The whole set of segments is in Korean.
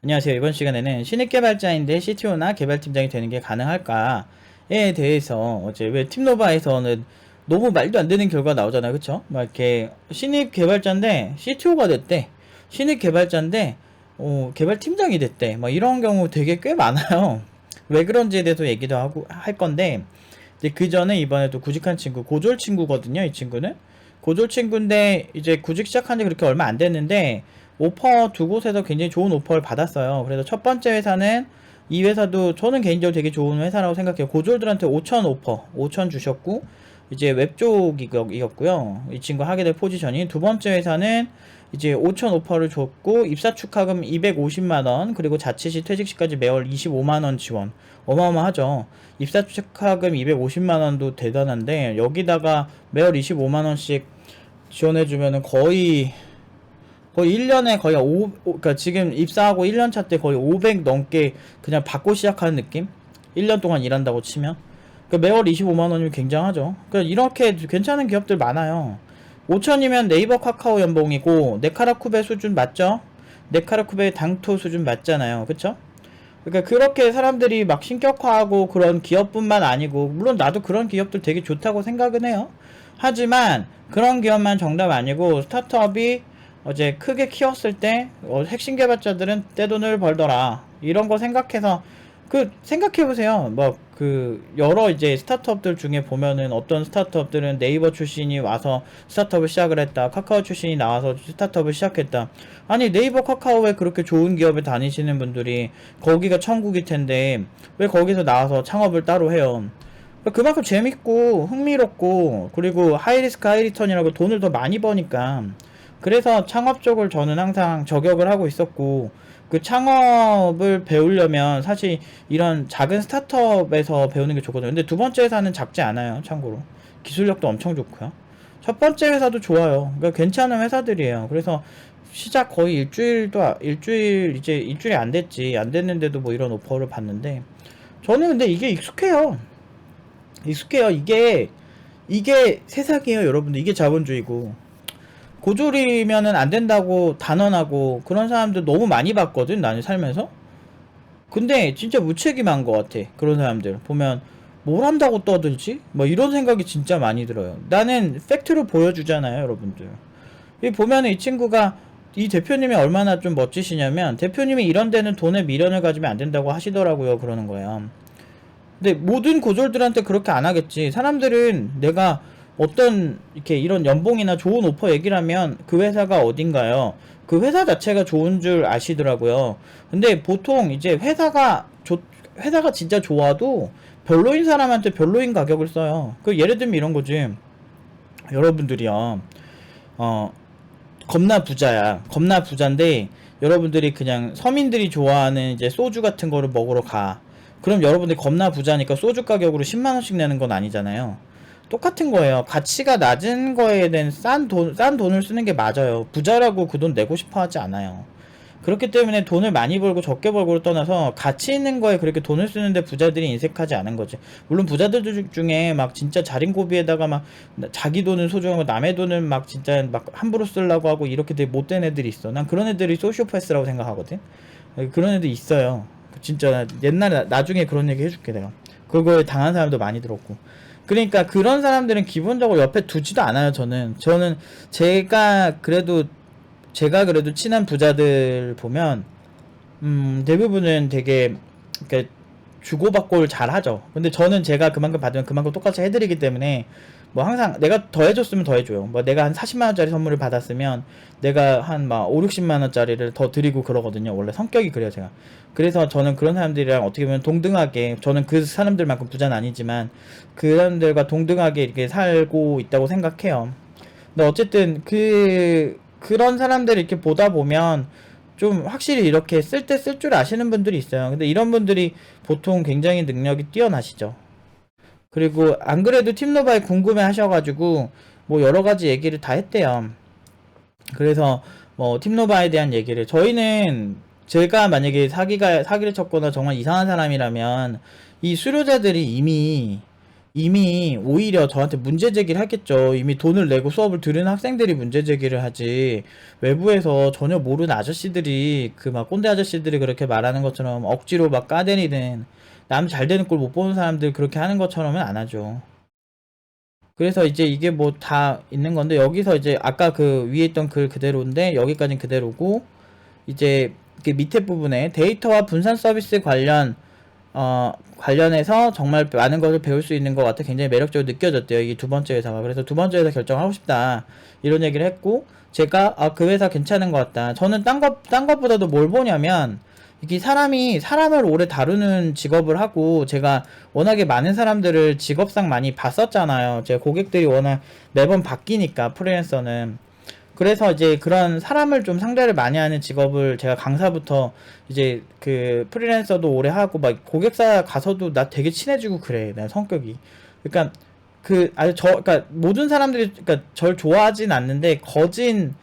안녕하세요. 이번 시간에는 신입 개발자인데 CTO나 개발팀장이 되는 게 가능할까에 대해서 어제 왜 팀노바에서는 너무 말도 안 되는 결과가 나오잖아요. 그쵸? 막 이렇게 신입 개발자인데 CTO가 됐대. 신입 개발자인데 개발팀장이 됐대. 막 이런 경우 되게 꽤 많아요. 왜 그런지에 대해서 얘기도 하고 할 건데 이제 그 전에 이번에 또 구직한 친구, 고졸 친구거든요. 이 친구는 고졸 친구인데 이제 구직 시작한 지 그렇게 얼마 안 됐는데 오퍼 두 곳에서 굉장히 좋은 오퍼를 받았어요. 그래서 첫 번째 회사는 이 회사도 저는 개인적으로 되게 좋은 회사라고 생각해요. 고졸들한테 5천 오퍼, 5천 주셨고 이제 웹 쪽이었고요. 이 친구 하게 될 포지션이 두 번째 회사는 이제 5천 오퍼를 줬고 입사 축하금 250만원 그리고 자취시 퇴직시까지 매월 25만원 지원. 어마어마하죠. 입사 축하금 250만원도 대단한데 여기다가 매월 25만원씩 지원해주면은 거의 1년에 거의 그러니까 지금 입사하고 1년 차 때 거의 500 넘게 그냥 받고 시작하는 느낌? 1년 동안 일한다고 치면. 그러니까 매월 25만 원이면 굉장하죠. 그러니까 이렇게 괜찮은 기업들 많아요. 5천이면 네이버 카카오 연봉이고 네카라쿠베 수준 맞죠? 네카라쿠베 당토 수준 맞잖아요. 그쵸? 그러니까 그렇게 사람들이 막 신격화하고 그런 기업뿐만 아니고 물론 나도 그런 기업들 되게 좋다고 생각은 해요. 하지만 그런 기업만 정답 아니고 스타트업이 어제 크게 키웠을 때 핵심 개발자들은 떼돈을 벌더라 이런 거 생각해서 그 생각해보세요. 뭐 그 여러 이제 스타트업들 중에 보면은 어떤 스타트업들은 네이버 출신이 와서 스타트업을 시작을 했다, 카카오 출신이 나와서 스타트업을 시작했다. 아니 네이버 카카오에 그렇게 좋은 기업에 다니시는 분들이 거기가 천국일 텐데 왜 거기서 나와서 창업을 따로 해요? 그만큼 재밌고 흥미롭고 그리고 하이리스크 하이리턴이라고 돈을 더 많이 버니까 그래서 창업 쪽을 저는 항상 저격을 하고 있었고 그 창업을 배우려면 사실 이런 작은 스타트업에서 배우는 게 좋거든요. 근데 두 번째 회사는 작지 않아요. 참고로 기술력도 엄청 좋고요. 첫 번째 회사도 좋아요. 그러니까 괜찮은 회사들이에요. 그래서 시작 거의 일주일이 안 됐지 안 됐는데도 뭐 이런 오퍼를 받는데 저는 근데 이게 익숙해요. 이게 세상이에요, 여러분들. 이게 자본주의고 고졸이면은 안 된다고 단언하고 그런 사람들 너무 많이 봤거든, 나는 살면서. 근데 진짜 무책임한 것 같아, 그런 사람들 보면. 뭘 한다고 떠들지? 뭐 이런 생각이 진짜 많이 들어요. 나는 팩트로 보여주잖아요, 여러분들. 이 보면은 이 친구가 이 대표님이 얼마나 좀 멋지시냐면 대표님이 이런 데는 돈에 미련을 가지면 안 된다고 하시더라고요. 그러는 거예요. 근데 모든 고졸들한테 그렇게 안 하겠지. 사람들은 내가 어떤 이렇게 이런 연봉이나 좋은 오퍼 얘기를 하면 그 회사가 어딘가요? 그 회사 자체가 좋은 줄 아시더라고요. 근데 보통 이제 회사가 진짜 좋아도 별로인 사람한테 별로인 가격을 써요. 그 예를 들면 이런 거지. 여러분들이요. 어, 겁나 부자야. 겁나 부자인데 여러분들이 그냥 서민들이 좋아하는 이제 소주 같은 거를 먹으러 가. 그럼 여러분들이 겁나 부자니까 소주 가격으로 10만 원씩 내는 건 아니잖아요. 똑같은 거예요. 가치가 낮은 거에 대한 싼 돈을 쓰는 게 맞아요. 부자라고 그 돈 내고 싶어 하지 않아요. 그렇기 때문에 돈을 많이 벌고 적게 벌고를 떠나서 가치 있는 거에 그렇게 돈을 쓰는데 부자들이 인색하지 않은 거지. 물론 부자들 중에 막 진짜 자린고비에다가 막 자기 돈은 소중하고 남의 돈은 막 진짜 막 함부로 쓰려고 하고 이렇게 되게 못된 애들이 있어. 난 그런 애들이 소시오패스라고 생각하거든. 그런 애들 있어요. 진짜 옛날에 나중에 그런 얘기 해줄게 내가. 그거에 당한 사람도 많이 들었고. 그러니까 그런 사람들은 기본적으로 옆에 두지도 않아요. 저는 제가 그래도 친한 부자들 보면 대부분은 되게 이렇게 주고받고를 잘 하죠. 근데 저는 제가 그만큼 받으면 그만큼 똑같이 해드리기 때문에 뭐 항상 내가 더 해줬으면 더 해줘요. 뭐 내가 한 40만 원짜리 선물을 받았으면 내가 한 막 5, 60만 원짜리를 더 드리고 그러거든요. 원래 성격이 그래요, 제가. 그래서 저는 그런 사람들이랑 어떻게 보면 동등하게, 저는 그 사람들만큼 부자는 아니지만 그 사람들과 동등하게 이렇게 살고 있다고 생각해요. 근데 어쨌든 그런 사람들 이렇게 보다 보면 좀 확실히 이렇게 쓸 때 쓸 줄 아시는 분들이 있어요. 근데 이런 분들이 보통 굉장히 능력이 뛰어나시죠. 그리고 안 그래도 팀노바에 궁금해 하셔가지고 뭐 여러 가지 얘기를 다 했대요. 그래서 뭐 팀노바에 대한 얘기를 저희는 제가 만약에 사기를 쳤거나 정말 이상한 사람이라면 이 수료자들이 이미 오히려 저한테 문제 제기를 하겠죠. 이미 돈을 내고 수업을 들은 학생들이 문제 제기를 하지. 외부에서 전혀 모르는 아저씨들이 그 막 꼰대 아저씨들이 그렇게 말하는 것처럼 억지로 막 까대리는 남 잘 되는 꼴 못 보는 사람들 그렇게 하는 것처럼은 안 하죠. 그래서 이제 이게 뭐 다 있는 건데 여기서 이제 아까 그 위에 있던 글 그대로인데 여기까지는 그대로고 이제 이렇게 밑에 부분에 데이터와 분산 서비스 관련해서 정말 많은 것을 배울 수 있는 것 같아 굉장히 매력적으로 느껴졌대요. 이게 두 번째 회사가. 그래서 두 번째 회사 결정하고 싶다. 이런 얘기를 했고, 제가, 그 회사 괜찮은 것 같다. 저는 딴 것보다도 뭘 보냐면, 이게 사람을 오래 다루는 직업을 하고, 제가 워낙에 많은 사람들을 직업상 많이 봤었잖아요. 제 고객들이 워낙 매번 바뀌니까, 프리랜서는. 그래서 이제 그런 사람을 좀 상대를 많이 하는 직업을 제가 강사부터 이제 그 프리랜서도 오래 하고 막 고객사 가서도 나 되게 친해지고 그래. 내 성격이. 그러니까 그러니까 모든 사람들이 그러니까 절 좋아하진 않는데 거진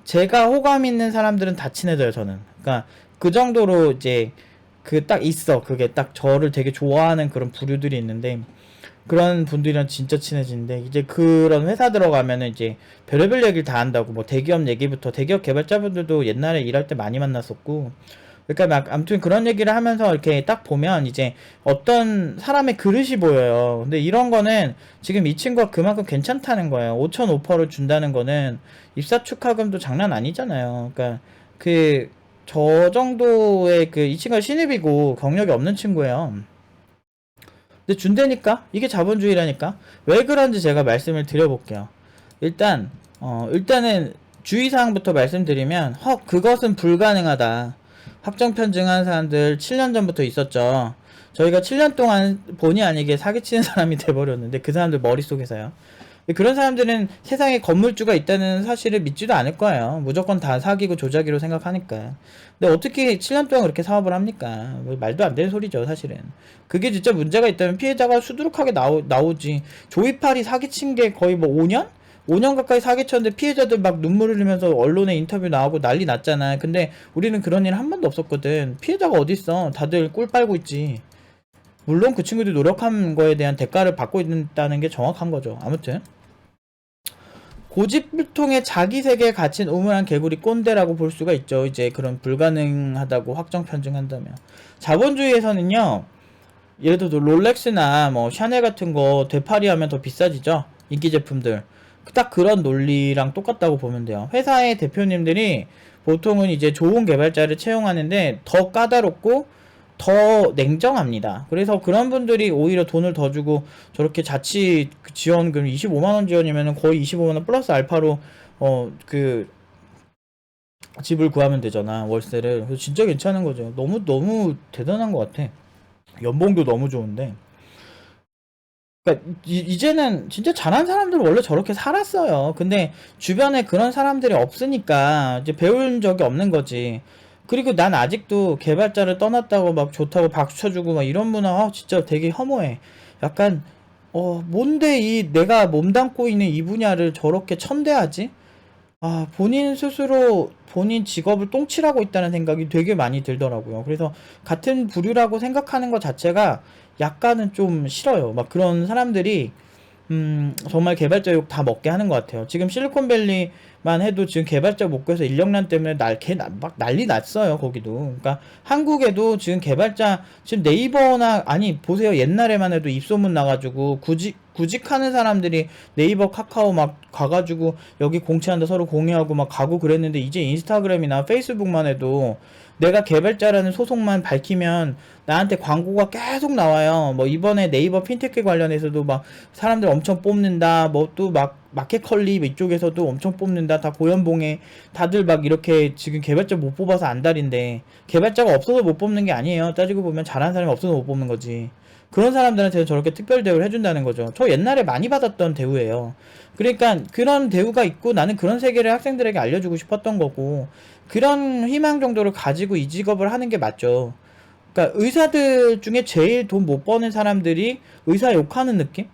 제가 호감 있는 사람들은 다 친해져요, 저는. 그러니까 그 정도로 이제 그 딱 있어. 그게 딱 저를 되게 좋아하는 그런 부류들이 있는데 그런 분들이랑 진짜 친해지는데 이제 그런 회사 들어가면은 이제 별의별 얘기를 다 한다고 뭐 대기업 얘기부터 대기업 개발자분들도 옛날에 일할 때 많이 만났었고 그러니까 막 아무튼 그런 얘기를 하면서 이렇게 딱 보면 이제 어떤 사람의 그릇이 보여요. 근데 이런 거는 지금 이 친구가 그만큼 괜찮다는 거예요. 5,000 오퍼를 준다는 거는 입사 축하금도 장난 아니잖아요. 그러니까 그 저 정도의 그 이 친구가 신입이고 경력이 없는 친구예요. 근데 준다니까? 이게 자본주의라니까? 왜 그런지 제가 말씀을 드려볼게요. 일단은 주의사항부터 말씀드리면, 그것은 불가능하다. 확정 편증한 사람들 7년 전부터 있었죠. 저희가 7년 동안 본의 아니게 사기치는 사람이 돼버렸는데, 그 사람들 머릿속에서요. 그런 사람들은 세상에 건물주가 있다는 사실을 믿지도 않을 거예요. 무조건 다 사기고 조작이로 생각하니까. 근데 어떻게 7년 동안 그렇게 사업을 합니까? 뭐 말도 안 되는 소리죠, 사실은. 그게 진짜 문제가 있다면 피해자가 수두룩하게 나오지. 조이팔이 사기친 게 거의 뭐 5년? 5년 가까이 사기쳤는데 피해자들 막 눈물 흘리면서 언론에 인터뷰 나오고 난리 났잖아. 근데 우리는 그런 일 한 번도 없었거든. 피해자가 어딨어. 다들 꿀 빨고 있지. 물론 그 친구들이 노력한 거에 대한 대가를 받고 있다는 게 정확한 거죠. 아무튼. 고집불통의 자기 세계에 갇힌 우물한 개구리 꼰대라고 볼 수가 있죠. 이제 그런 불가능하다고 확정 편증한다면. 자본주의에서는요, 예를 들어 롤렉스나 뭐 샤넬 같은 거 되팔이하면 더 비싸지죠. 인기 제품들. 딱 그런 논리랑 똑같다고 보면 돼요. 회사의 대표님들이 보통은 이제 좋은 개발자를 채용하는데 더 까다롭고 더 냉정합니다. 그래서 그런 분들이 오히려 돈을 더 주고 저렇게 자치 지원금 25만원 지원이면 거의 25만원 플러스 알파로 그 집을 구하면 되잖아, 월세를. 그래서 진짜 괜찮은 거죠. 너무 대단한 것 같아. 연봉도 너무 좋은데. 그러니까 이제는 진짜 잘한 사람들은 원래 저렇게 살았어요. 근데 주변에 그런 사람들이 없으니까 이제 배운 적이 없는 거지. 그리고 난 아직도 개발자를 떠났다고 막 좋다고 박수 쳐주고 막 이런 문화 진짜 되게 혐오해. 약간 뭔데 이 내가 몸담고 있는 이 분야를 저렇게 천대하지? 본인 스스로 본인 직업을 똥칠하고 있다는 생각이 되게 많이 들더라고요. 그래서 같은 부류라고 생각하는 것 자체가 약간은 좀 싫어요. 막 그런 사람들이 정말 개발자 욕 다 먹게 하는 것 같아요. 지금 실리콘밸리만 해도 지금 개발자 못 구해서 인력난 때문에 막 난리 났어요, 거기도. 그러니까 한국에도 지금 개발자, 지금 네이버나, 아니, 보세요. 옛날에만 해도 입소문 나가지고 구직하는 사람들이 네이버 카카오 막 가가지고 여기 공채한다 서로 공유하고 막 가고 그랬는데 이제 인스타그램이나 페이스북만 해도 내가 개발자라는 소속만 밝히면 나한테 광고가 계속 나와요. 뭐 이번에 네이버 핀테크 관련해서도 막 사람들 엄청 뽑는다. 뭐 또 막 마켓컬리 이쪽에서도 엄청 뽑는다. 다 고연봉에 다들 막 이렇게 지금 개발자 못 뽑아서 안달인데 개발자가 없어서 못 뽑는 게 아니에요. 따지고 보면 잘하는 사람이 없어서 못 뽑는 거지. 그런 사람들한테는 저렇게 특별 대우를 해준다는 거죠. 저 옛날에 많이 받았던 대우예요. 그러니까 그런 대우가 있고 나는 그런 세계를 학생들에게 알려주고 싶었던 거고 그런 희망 정도를 가지고 이 직업을 하는 게 맞죠. 그러니까 의사들 중에 제일 돈 못 버는 사람들이 의사 욕하는 느낌?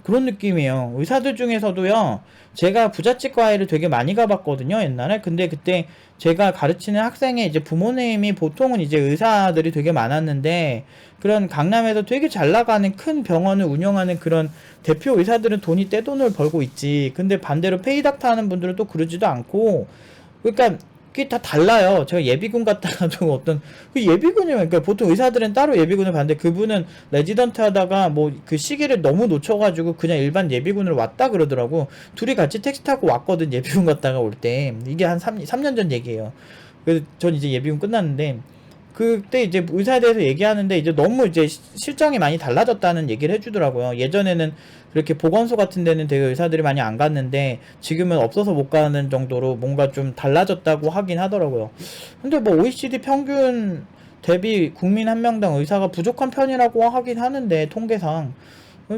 그런 느낌이에요. 의사들 중에서도요, 제가 부잣집과외를 되게 많이 가봤거든요, 옛날에. 근데 그때 제가 가르치는 학생의 이제 부모님이 보통은 이제 의사들이 되게 많았는데, 그런 강남에서 되게 잘 나가는 큰 병원을 운영하는 그런 대표 의사들은 돈이 떼돈을 벌고 있지. 근데 반대로 페이닥터 하는 분들은 또 그러지도 않고, 그러니까 그게 다 달라요. 제가 예비군 갔다가도 어떤 그 예비군이면, 그러니까 보통 의사들은 따로 예비군을 받는데 그분은 레지던트 하다가 뭐 그 시기를 너무 놓쳐가지고 그냥 일반 예비군으로 왔다 그러더라고. 둘이 같이 택시 타고 왔거든, 예비군 갔다가 올 때. 이게 한 3년 전 얘기예요. 그래서 전 이제 예비군 끝났는데, 그때 이제 의사에 대해서 얘기하는데 이제 너무 이제 실정이 많이 달라졌다는 얘기를 해주더라고요. 예전에는 그렇게 보건소 같은 데는 되게 의사들이 많이 안 갔는데 지금은 없어서 못 가는 정도로 뭔가 좀 달라졌다고 하긴 하더라고요. 근데 뭐 OECD 평균 대비 국민 한 명당 의사가 부족한 편이라고 하긴 하는데, 통계상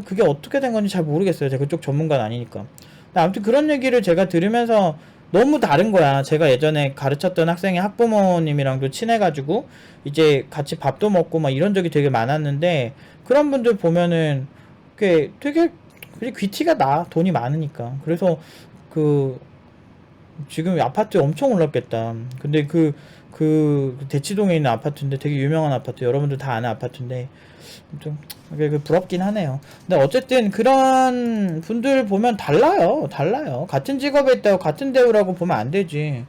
그게 어떻게 된 건지 잘 모르겠어요. 제가 그쪽 전문가는 아니니까. 아무튼 그런 얘기를 제가 들으면서 너무 다른 거야. 제가 예전에 가르쳤던 학생의 학부모님이랑도 친해가지고 이제 같이 밥도 먹고 막 이런 적이 되게 많았는데, 그런 분들 보면은 꽤 되게 귀티가 나. 돈이 많으니까. 그래서 그 지금 아파트 엄청 올랐겠다. 근데 그 대치동에 있는 아파트인데 되게 유명한 아파트, 여러분들 다 아는 아파트인데 좀 그게 부럽긴 하네요. 근데 어쨌든 그런 분들 보면 달라요. 같은 직업에 있다고 같은 대우라고 보면 안 되지.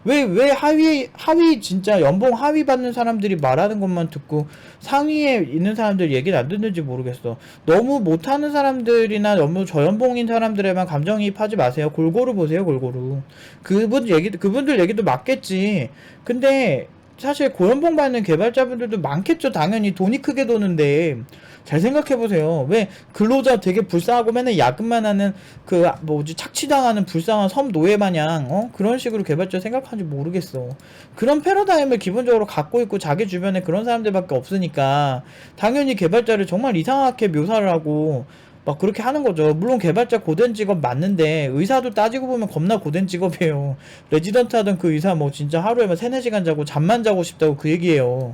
왜 하위 진짜 연봉 하위 받는 사람들이 말하는 것만 듣고 상위에 있는 사람들 얘기를 안 듣는지 모르겠어. 너무 못하는 사람들이나 너무 저연봉인 사람들에만 감정이입하지 마세요. 골고루 보세요, 골고루. 그분들 얘기도 맞겠지. 근데 사실 고연봉 받는 개발자분들도 많겠죠. 당연히 돈이 크게 도는데. 잘 생각해보세요. 왜 근로자 되게 불쌍하고 맨날 야근만 하는 그 뭐지 착취당하는 불쌍한 섬 노예 마냥 그런 식으로 개발자 생각하는지 모르겠어. 그런 패러다임을 기본적으로 갖고 있고 자기 주변에 그런 사람들밖에 없으니까 당연히 개발자를 정말 이상하게 묘사를 하고 막 그렇게 하는 거죠. 물론 개발자 고된 직업 맞는데 의사도 따지고 보면 겁나 고된 직업이에요. 레지던트 하던 그 의사 뭐 진짜 하루에 막 3-4시간 자고 잠만 자고 싶다고 그 얘기예요.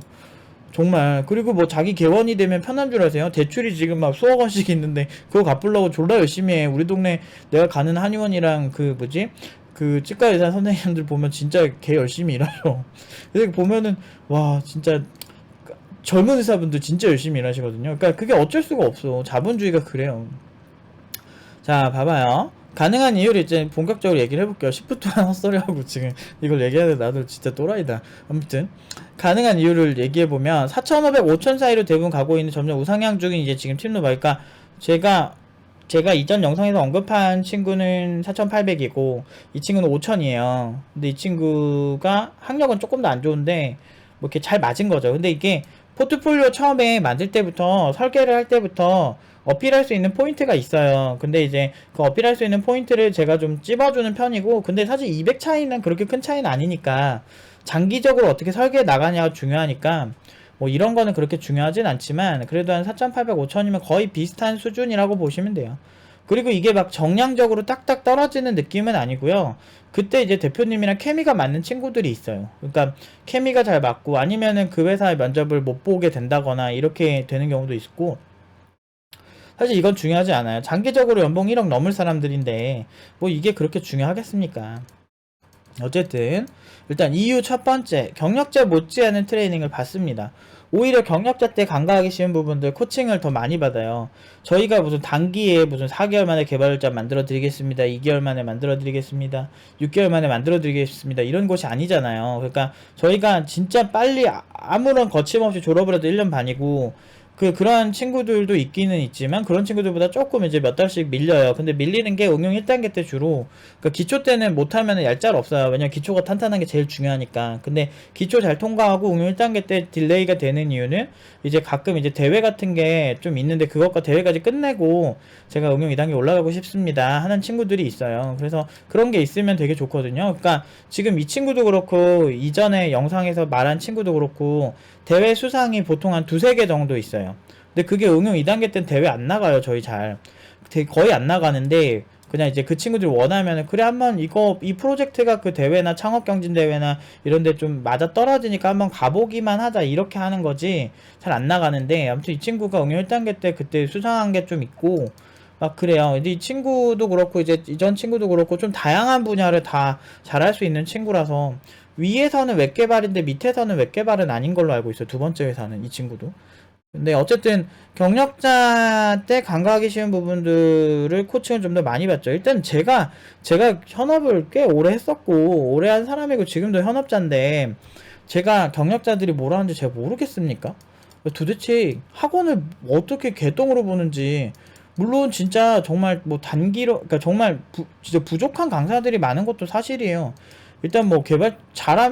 정말. 그리고 뭐 자기 개원이 되면 편한 줄 아세요? 대출이 지금 막 수억 원씩 있는데 그거 갚으려고 졸라 열심히 해. 우리 동네 내가 가는 한의원이랑 그 뭐지? 그 치과 의사 선생님들 보면 진짜 개 열심히 일하죠. 그래서 보면은 와 진짜 젊은 의사분들 진짜 열심히 일하시거든요. 그러니까 그게 어쩔 수가 없어. 자본주의가 그래요. 자, 봐봐요. 가능한 이유를 이제 본격적으로 얘기를 해볼게요. 10분 동안 헛소리하고 지금 이걸 얘기해야 돼. 나도 진짜 또라이다. 아무튼 가능한 이유를 얘기해보면 4,500, 5,000 사이로 대부분 가고 있는 점점 우상향 중인 이제 지금 팀노바. 그러니까 제가 이전 영상에서 언급한 친구는 4,800이고 이 친구는 5,000이에요. 근데 이 친구가 학력은 조금 더 안 좋은데 뭐 이렇게 잘 맞은 거죠. 근데 이게 포트폴리오 처음에 만들 때부터 설계를 할 때부터 어필할 수 있는 포인트가 있어요. 근데 이제 그 어필할 수 있는 포인트를 제가 좀 찝어주는 편이고, 근데 사실 200 차이는 그렇게 큰 차이는 아니니까 장기적으로 어떻게 설계해 나가냐가 중요하니까 뭐 이런 거는 그렇게 중요하진 않지만 그래도 한 4,800, 5,000이면 거의 비슷한 수준이라고 보시면 돼요. 그리고 이게 막 정량적으로 딱딱 떨어지는 느낌은 아니고요. 그때 이제 대표님이랑 케미가 맞는 친구들이 있어요. 그러니까 케미가 잘 맞고 아니면은 그 회사의 면접을 못 보게 된다거나 이렇게 되는 경우도 있고, 사실 이건 중요하지 않아요. 장기적으로 연봉 1억 넘을 사람들인데 뭐 이게 그렇게 중요하겠습니까? 어쨌든 일단 이유 첫 번째, 경력자 못지않은 트레이닝을 받습니다. 오히려 경력자 때 간과하기 쉬운 부분들 코칭을 더 많이 받아요. 저희가 무슨 단기에 무슨 4개월 만에 개발자 만들어 드리겠습니다, 2개월 만에 만들어 드리겠습니다, 6개월 만에 만들어 드리겠습니다 이런 곳이 아니잖아요. 그러니까 저희가 진짜 빨리 아무런 거침없이 졸업을 해도 1년 반이고, 그런 친구들도 있기는 있지만 그런 친구들보다 조금 이제 몇 달씩 밀려요. 근데 밀리는 게 응용 1단계 때 주로, 그러니까 기초 때는 못하면 얄짤 없어요. 왜냐면 기초가 탄탄한 게 제일 중요하니까. 근데 기초 잘 통과하고 응용 1단계 때 딜레이가 되는 이유는 이제 가끔 이제 대회 같은 게 좀 있는데 그것과 대회까지 끝내고 제가 응용 2단계 올라가고 싶습니다 하는 친구들이 있어요. 그래서 그런 게 있으면 되게 좋거든요. 그러니까 지금 이 친구도 그렇고 이전에 영상에서 말한 친구도 그렇고 대회 수상이 보통 한 2-3개 정도 있어요. 근데 그게 응용 2단계 때는 대회 안 나가요. 저희 거의 안 나가는데 그냥 이제 그 친구들이 원하면은 그래 한번 이 프로젝트가 그 대회나 창업경진대회나 이런데 좀 맞아 떨어지니까 한번 가보기만 하자 이렇게 하는 거지 잘 안 나가는데, 아무튼 이 친구가 응용 1단계 때 그때 수상한 게 좀 있고 막 그래요. 근데 이 친구도 그렇고 이제 이전 친구도 그렇고 좀 다양한 분야를 다 잘할 수 있는 친구라서 위에서는 웹 개발인데 밑에서는 웹 개발은 아닌 걸로 알고 있어요. 두 번째 회사는 이 친구도. 근데 어쨌든 경력자 때 간과하기 쉬운 부분들을 코칭을 좀 더 많이 받죠. 일단 제가 현업을 꽤 오래 했었고 오래 한 사람이고 지금도 현업자인데 제가 경력자들이 뭐라 하는지 제가 모르겠습니까? 도대체 학원을 어떻게 개똥으로 보는지. 물론 진짜 정말 뭐 단기로 그러니까 정말 진짜 부족한 강사들이 많은 것도 사실이에요. 일단 뭐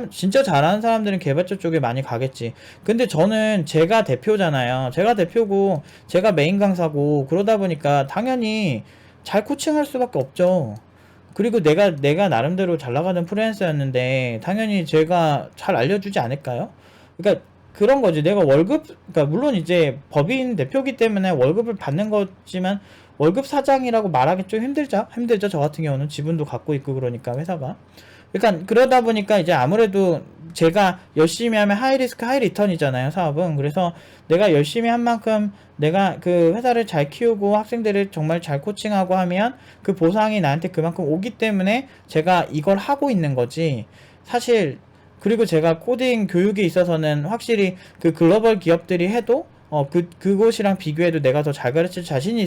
진짜 잘하는 사람들은 개발자 쪽에 많이 가겠지. 근데 저는 제가 대표잖아요. 제가 대표고 제가 메인 강사고 그러다 보니까 당연히 잘 코칭할 수밖에 없죠. 그리고 내가 나름대로 잘 나가는 프리랜서였는데 당연히 제가 잘 알려주지 않을까요? 그러니까 그런 거지. 내가 그러니까 물론 이제 법인 대표기 때문에 월급을 받는 거지만 월급 사장이라고 말하기 좀 힘들죠. 저 같은 경우는 지분도 갖고 있고 그러니까 회사가. 그러니까 그러다 보니까 이제 아무래도 제가 열심히 하면 하이 리스크 하이 리턴이잖아요, 사업은. 그래서 내가 열심히 한 만큼 내가 그 회사를 잘 키우고 학생들을 정말 잘 코칭하고 하면 그 보상이 나한테 그만큼 오기 때문에 제가 이걸 하고 있는 거지. 사실 그리고 제가 코딩 교육에 있어서는 확실히 그 글로벌 기업들이 해도 그곳이랑 비교해도 내가 더 잘 가르칠 자신이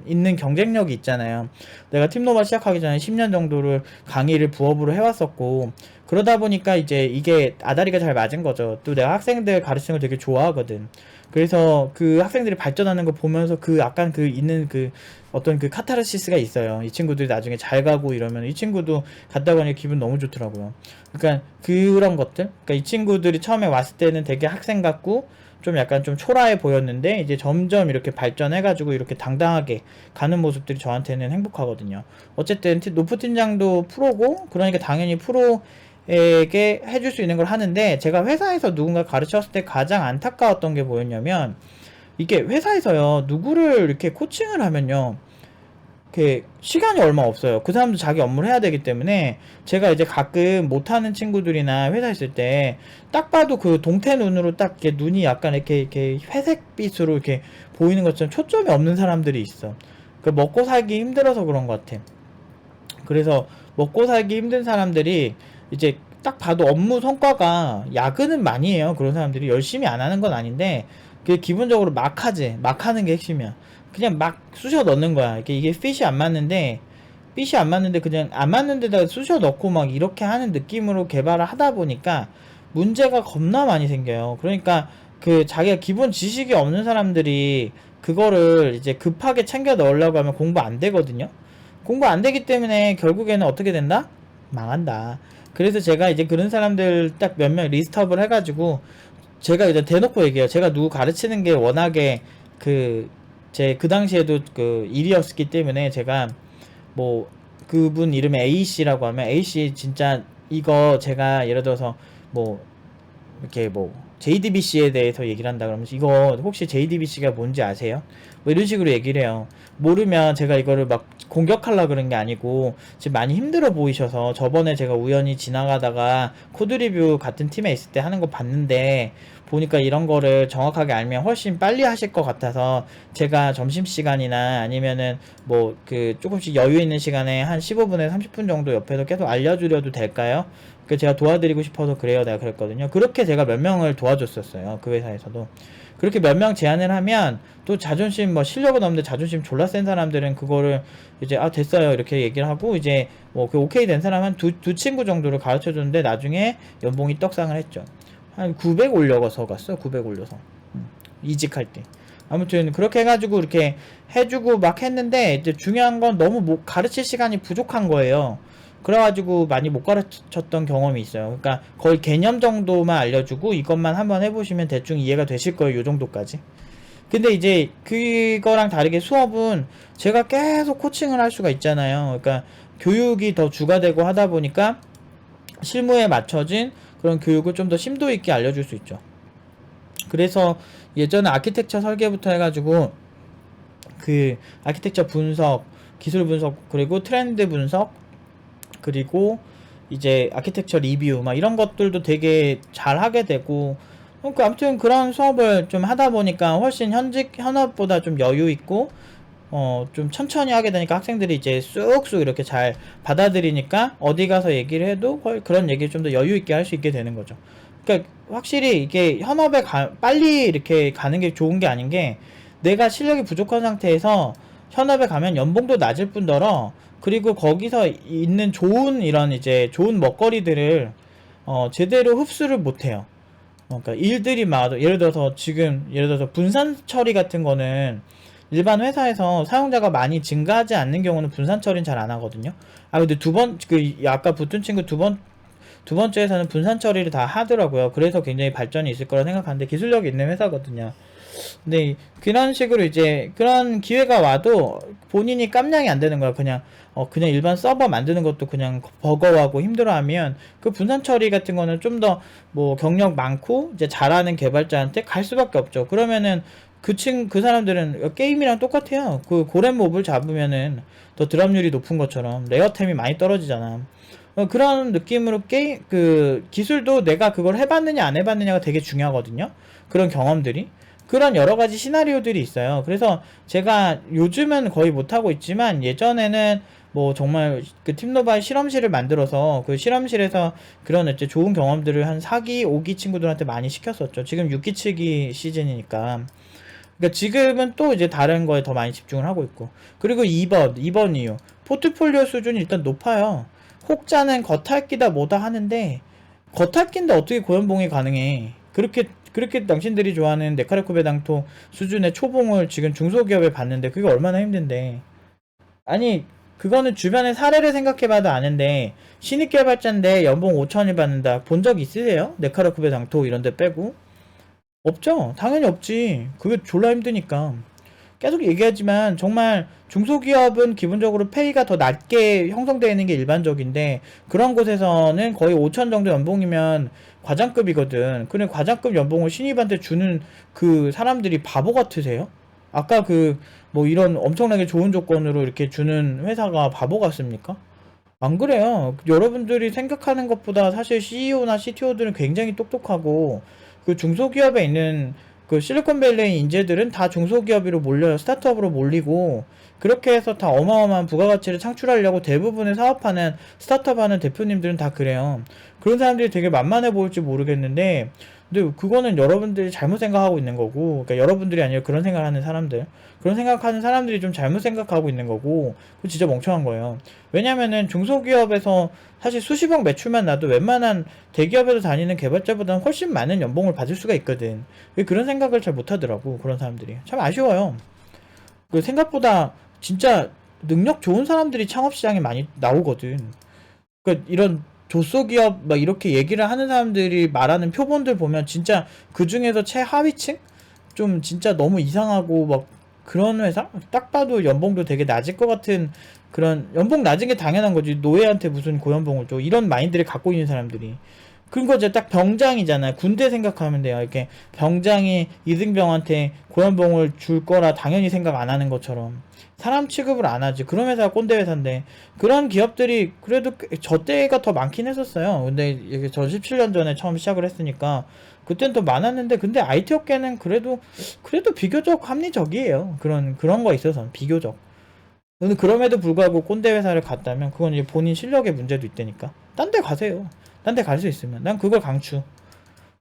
있는 경쟁력이 있잖아요. 내가 팀노바 시작하기 전에 10년 정도를 강의를 부업으로 해왔었고, 그러다 보니까 이제 이게 아다리가 잘 맞은 거죠. 또 내가 학생들 가르치는 거 되게 좋아하거든. 그래서 그 학생들이 발전하는 거 보면서 그 약간 그 있는 그 어떤 그 카타르시스가 있어요. 이 친구들이 나중에 잘 가고 이러면 이 친구도 갔다 가니 기분 너무 좋더라고요. 그러니까 그런 것들. 그러니까 이 친구들이 처음에 왔을 때는 되게 학생 같고 좀 약간 좀 초라해 보였는데 이제 점점 이렇게 발전해가지고 이렇게 당당하게 가는 모습들이 저한테는 행복하거든요. 어쨌든 노프 팀장도 프로고 그러니까 당연히 프로에게 해줄 수 있는 걸 하는데 제가 회사에서 누군가 가르쳤을 때 가장 안타까웠던 게 뭐였냐면 이게 회사에서요 누구를 이렇게 코칭을 하면요 이렇게 시간이 얼마 없어요. 그 사람도 자기 업무를 해야 되기 때문에 제가 이제 가끔 못하는 친구들이나 회사 있을 때 딱 봐도 그 동태 눈으로 딱 이렇게 눈이 약간 이렇게 회색빛으로 이렇게 보이는 것처럼 초점이 없는 사람들이 있어. 그 먹고 살기 힘들어서 그런 것 같아. 그래서 먹고 살기 힘든 사람들이 이제 딱 봐도 업무 성과가 야근은 많이 해요. 그런 사람들이 열심히 안 하는 건 아닌데 그 기본적으로 막 하지. 막 하는 게 핵심이야. 그냥 막 쑤셔 넣는 거야. 이게 핏이 안 맞는데 그냥 안 맞는 데다가 쑤셔 넣고 막 이렇게 하는 느낌으로 개발을 하다 보니까 문제가 겁나 많이 생겨요. 그러니까 그 자기가 기본 지식이 없는 사람들이 그거를 이제 급하게 챙겨 넣으려고 하면 공부 안 되거든요. 공부 안 되기 때문에 결국에는 어떻게 된다? 망한다. 그래서 제가 이제 그런 사람들 딱 몇 명 리스트업을 해가지고 제가 이제 대놓고 얘기해요. 제가 누구 가르치는 게 워낙에 그 당시에도 그 일이었기 때문에 제가 뭐 그분 이름이 A씨라고 하면 A씨 진짜 이거 제가 예를 들어서 뭐 이렇게 뭐 JDBC에 대해서 얘기를 한다 그러면 이거 혹시 JDBC가 뭔지 아세요? 뭐 이런 식으로 얘기를 해요. 모르면 제가 이거를 막 공격하려고 그런 게 아니고 지금 많이 힘들어 보이셔서 저번에 제가 우연히 지나가다가 코드리뷰 같은 팀에 있을 때 하는 거 봤는데 보니까 이런 거를 정확하게 알면 훨씬 빨리 하실 것 같아서 제가 점심시간이나 아니면은 뭐 그 조금씩 여유 있는 시간에 한 15분에서 30분 정도 옆에서 계속 알려주려도 될까요? 그 제가 도와드리고 싶어서 그래요. 내가 그랬거든요. 그렇게 제가 몇 명을 도와줬었어요. 그 회사에서도. 그렇게 몇 명 제안을 하면 또 자존심 뭐 실력은 없는데 자존심 졸라 센 사람들은 그거를 이제 됐어요 이렇게 얘기를 하고 이제 뭐 그 오케이 된 사람 한 두 친구 정도를 가르쳐 줬는데 나중에 연봉이 떡상을 했죠. 한 900 올려서 갔어. 900 올려서 이직할 때. 아무튼 그렇게 해가지고 이렇게 해주고 막 했는데 이제 중요한 건 너무 가르칠 시간이 부족한 거예요. 그래가지고 많이 못 가르쳤던 경험이 있어요. 그러니까 거의 개념 정도만 알려주고 이것만 한번 해보시면 대충 이해가 되실 거예요. 요 정도까지. 근데 이제 그거랑 다르게 수업은 제가 계속 코칭을 할 수가 있잖아요. 그러니까 교육이 더 주가 되고 하다 보니까 실무에 맞춰진 그런 교육을 좀 더 심도 있게 알려줄 수 있죠. 그래서 예전에 아키텍처 설계부터 해가지고 그 아키텍처 분석, 기술 분석, 그리고 트렌드 분석, 그리고 이제 아키텍처 리뷰 막 이런 것들도 되게 잘 하게 되고 그러니까 아무튼 그런 수업을 좀 하다 보니까 훨씬 현업보다 좀 여유 있고 좀 천천히 하게 되니까 학생들이 이제 쑥쑥 이렇게 잘 받아들이니까 어디 가서 얘기를 해도 그런 얘기를 좀 더 여유 있게 할 수 있게 되는 거죠. 그러니까 확실히 이게 현업에 빨리 이렇게 가는 게 좋은 게 아닌 게, 내가 실력이 부족한 상태에서 현업에 가면 연봉도 낮을 뿐더러, 그리고 거기서 있는 좋은 이런 이제 좋은 먹거리들을 제대로 흡수를 못해요. 그러니까 일들이 막 예를 들어서 분산 처리 같은 거는 일반 회사에서 사용자가 많이 증가하지 않는 경우는 분산 처리는 잘 안 하거든요. 근데 아까 붙은 친구 두 번째에서는 분산 처리를 다 하더라고요. 그래서 굉장히 발전이 있을 거라 생각하는데, 기술력이 있는 회사거든요. 근데 그런 식으로 이제 그런 기회가 와도 본인이 깜냥이 안 되는 거야. 그냥 일반 서버 만드는 것도 그냥 버거워하고 힘들어하면, 그 분산 처리 같은 거는 좀 더 뭐 경력 많고 이제 잘하는 개발자한테 갈 수밖에 없죠. 그러면은 그 사람들은 게임이랑 똑같아요. 그 고렙 몹을 잡으면은 더 드랍률이 높은 것처럼 레어템이 많이 떨어지잖아. 그런 느낌으로 기술도 내가 그걸 해봤느냐 안 해봤느냐가 되게 중요하거든요. 그런 경험들이. 그런 여러 가지 시나리오들이 있어요. 그래서 제가 요즘은 거의 못하고 있지만, 예전에는 뭐 정말 그 팀노바의 실험실을 만들어서 그 실험실에서 그런 이제 좋은 경험들을 한 4기, 5기 친구들한테 많이 시켰었죠. 지금 6기, 7기 시즌이니까. 그러니까 지금은 또 이제 다른 거에 더 많이 집중을 하고 있고. 그리고 2번 이유. 포트폴리오 수준이 일단 높아요. 혹자는 겉핥기다 뭐다 하는데, 겉핥기인데 어떻게 고연봉이 가능해? 그렇게 당신들이 좋아하는 네카레쿠베 당토 수준의 초봉을 지금 중소기업에 받는데 그게 얼마나 힘든데. 아니, 그거는 주변의 사례를 생각해봐도 아는데, 신입 개발자인데 연봉 5천을 받는다 본 적 있으세요? 네카레쿠베 당토 이런 데 빼고? 없죠. 당연히 없지. 그게 졸라 힘드니까. 계속 얘기하지만 정말 중소기업은 기본적으로 페이가 더 낮게 형성되어 있는 게 일반적인데, 그런 곳에서는 거의 5천 정도 연봉이면 과장급이거든. 그래, 과장급 연봉을 신입한테 주는 그 사람들이 바보 같으세요? 아까 뭐 이런 엄청나게 좋은 조건으로 이렇게 주는 회사가 바보 같습니까? 안 그래요. 여러분들이 생각하는 것보다 사실 CEO나 CTO들은 굉장히 똑똑하고, 그 중소기업에 있는 그 실리콘밸리 인재들은 다 중소기업으로 몰려요. 스타트업으로 몰리고, 그렇게 해서 다 어마어마한 부가가치를 창출하려고 대부분의 사업하는 스타트업 하는 대표님들은 다 그래요. 그런 사람들이 되게 만만해 보일지 모르겠는데, 근데 그거는 여러분들이 잘못 생각하고 있는 거고, 그러니까 여러분들이 아니라 그런 생각하는 사람들이 좀 잘못 생각하고 있는 거고, 그거 진짜 멍청한 거예요. 왜냐면은 중소기업에서 사실 수십억 매출만 나도 웬만한 대기업에서 다니는 개발자보다는 훨씬 많은 연봉을 받을 수가 있거든. 왜 그런 생각을 잘 못하더라고, 그런 사람들이. 참 아쉬워요. 생각보다 진짜 능력 좋은 사람들이 창업시장에 많이 나오거든. 이런 조소기업 막 이렇게 얘기를 하는 사람들이 말하는 표본들 보면 진짜 그 중에서 최하위층? 좀 진짜 너무 이상하고 막 그런 회사? 딱 봐도 연봉도 되게 낮을 것 같은, 그런 연봉 낮은 게 당연한 거지. 노예한테 무슨 고연봉을 줘. 이런 마인드를 갖고 있는 사람들이. 그거 이제 딱 병장이잖아. 군대 생각하면 돼요. 이렇게 병장이 이등병한테 고연봉을 줄 거라 당연히 생각 안 하는 것처럼 사람 취급을 안 하지. 그런 회사가 꼰대 회사인데, 그런 기업들이 그래도 저 때가 더 많긴 했었어요. 근데 이게 저 17년 전에 처음 시작을 했으니까 그땐 더 많았는데, 근데 IT 업계는 그래도 비교적 합리적이에요. 그런 거 있어서 비교적. 근데 그럼에도 불구하고 꼰대 회사를 갔다면 그건 이제 본인 실력의 문제도 있다니까. 딴 데 가세요. 딴 데 갈 수 있으면. 난 그걸 강추.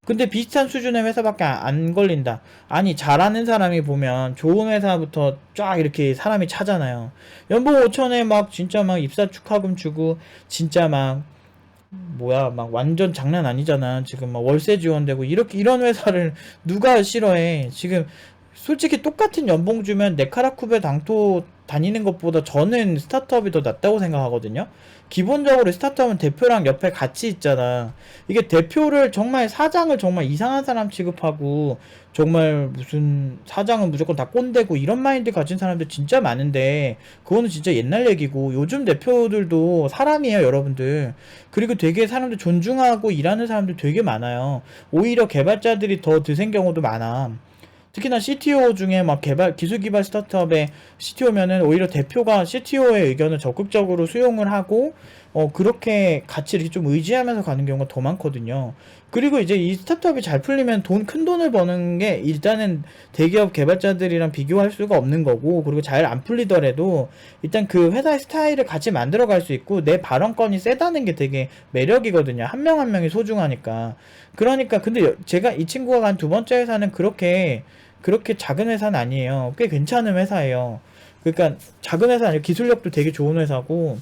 근데 비슷한 수준의 회사밖에 안 걸린다. 아니, 잘하는 사람이 보면 좋은 회사부터 쫙 이렇게 사람이 차잖아요. 연봉 5천에 막 진짜 막 입사 축하금 주고, 진짜 막 뭐야 막 완전 장난 아니잖아. 지금 막 월세 지원되고 이렇게, 이런 회사를 누가 싫어해. 지금 솔직히 똑같은 연봉 주면 네카라쿠베 당토 다니는 것보다 저는 스타트업이 더 낫다고 생각하거든요. 기본적으로 스타트업은 대표랑 옆에 같이 있잖아. 이게 대표를 정말, 사장을 정말 이상한 사람 취급하고, 정말 무슨 사장은 무조건 다 꼰대고 이런 마인드 가진 사람들 진짜 많은데, 그거는 진짜 옛날 얘기고, 요즘 대표들도 사람이에요, 여러분들. 그리고 되게 사람들 존중하고 일하는 사람들 되게 많아요. 오히려 개발자들이 더 드센 경우도 많아. 특히나 CTO 중에 막 기술 개발 스타트업의 CTO면은 오히려 대표가 CTO의 의견을 적극적으로 수용을 하고, 그렇게 같이 이렇게 좀 의지하면서 가는 경우가 더 많거든요. 그리고 이제 이 스타트업이 잘 풀리면 큰 돈을 버는 게 일단은 대기업 개발자들이랑 비교할 수가 없는 거고, 그리고 잘 안 풀리더라도 일단 그 회사의 스타일을 같이 만들어 갈 수 있고, 내 발언권이 세다는 게 되게 매력이거든요. 한 명 한 명이 소중하니까. 그러니까, 근데 제가 이 친구가 간 두 번째 회사는 그렇게 작은 회사는 아니에요. 꽤 괜찮은 회사예요. 그러니까 작은 회사 아니고 기술력도 되게 좋은 회사고,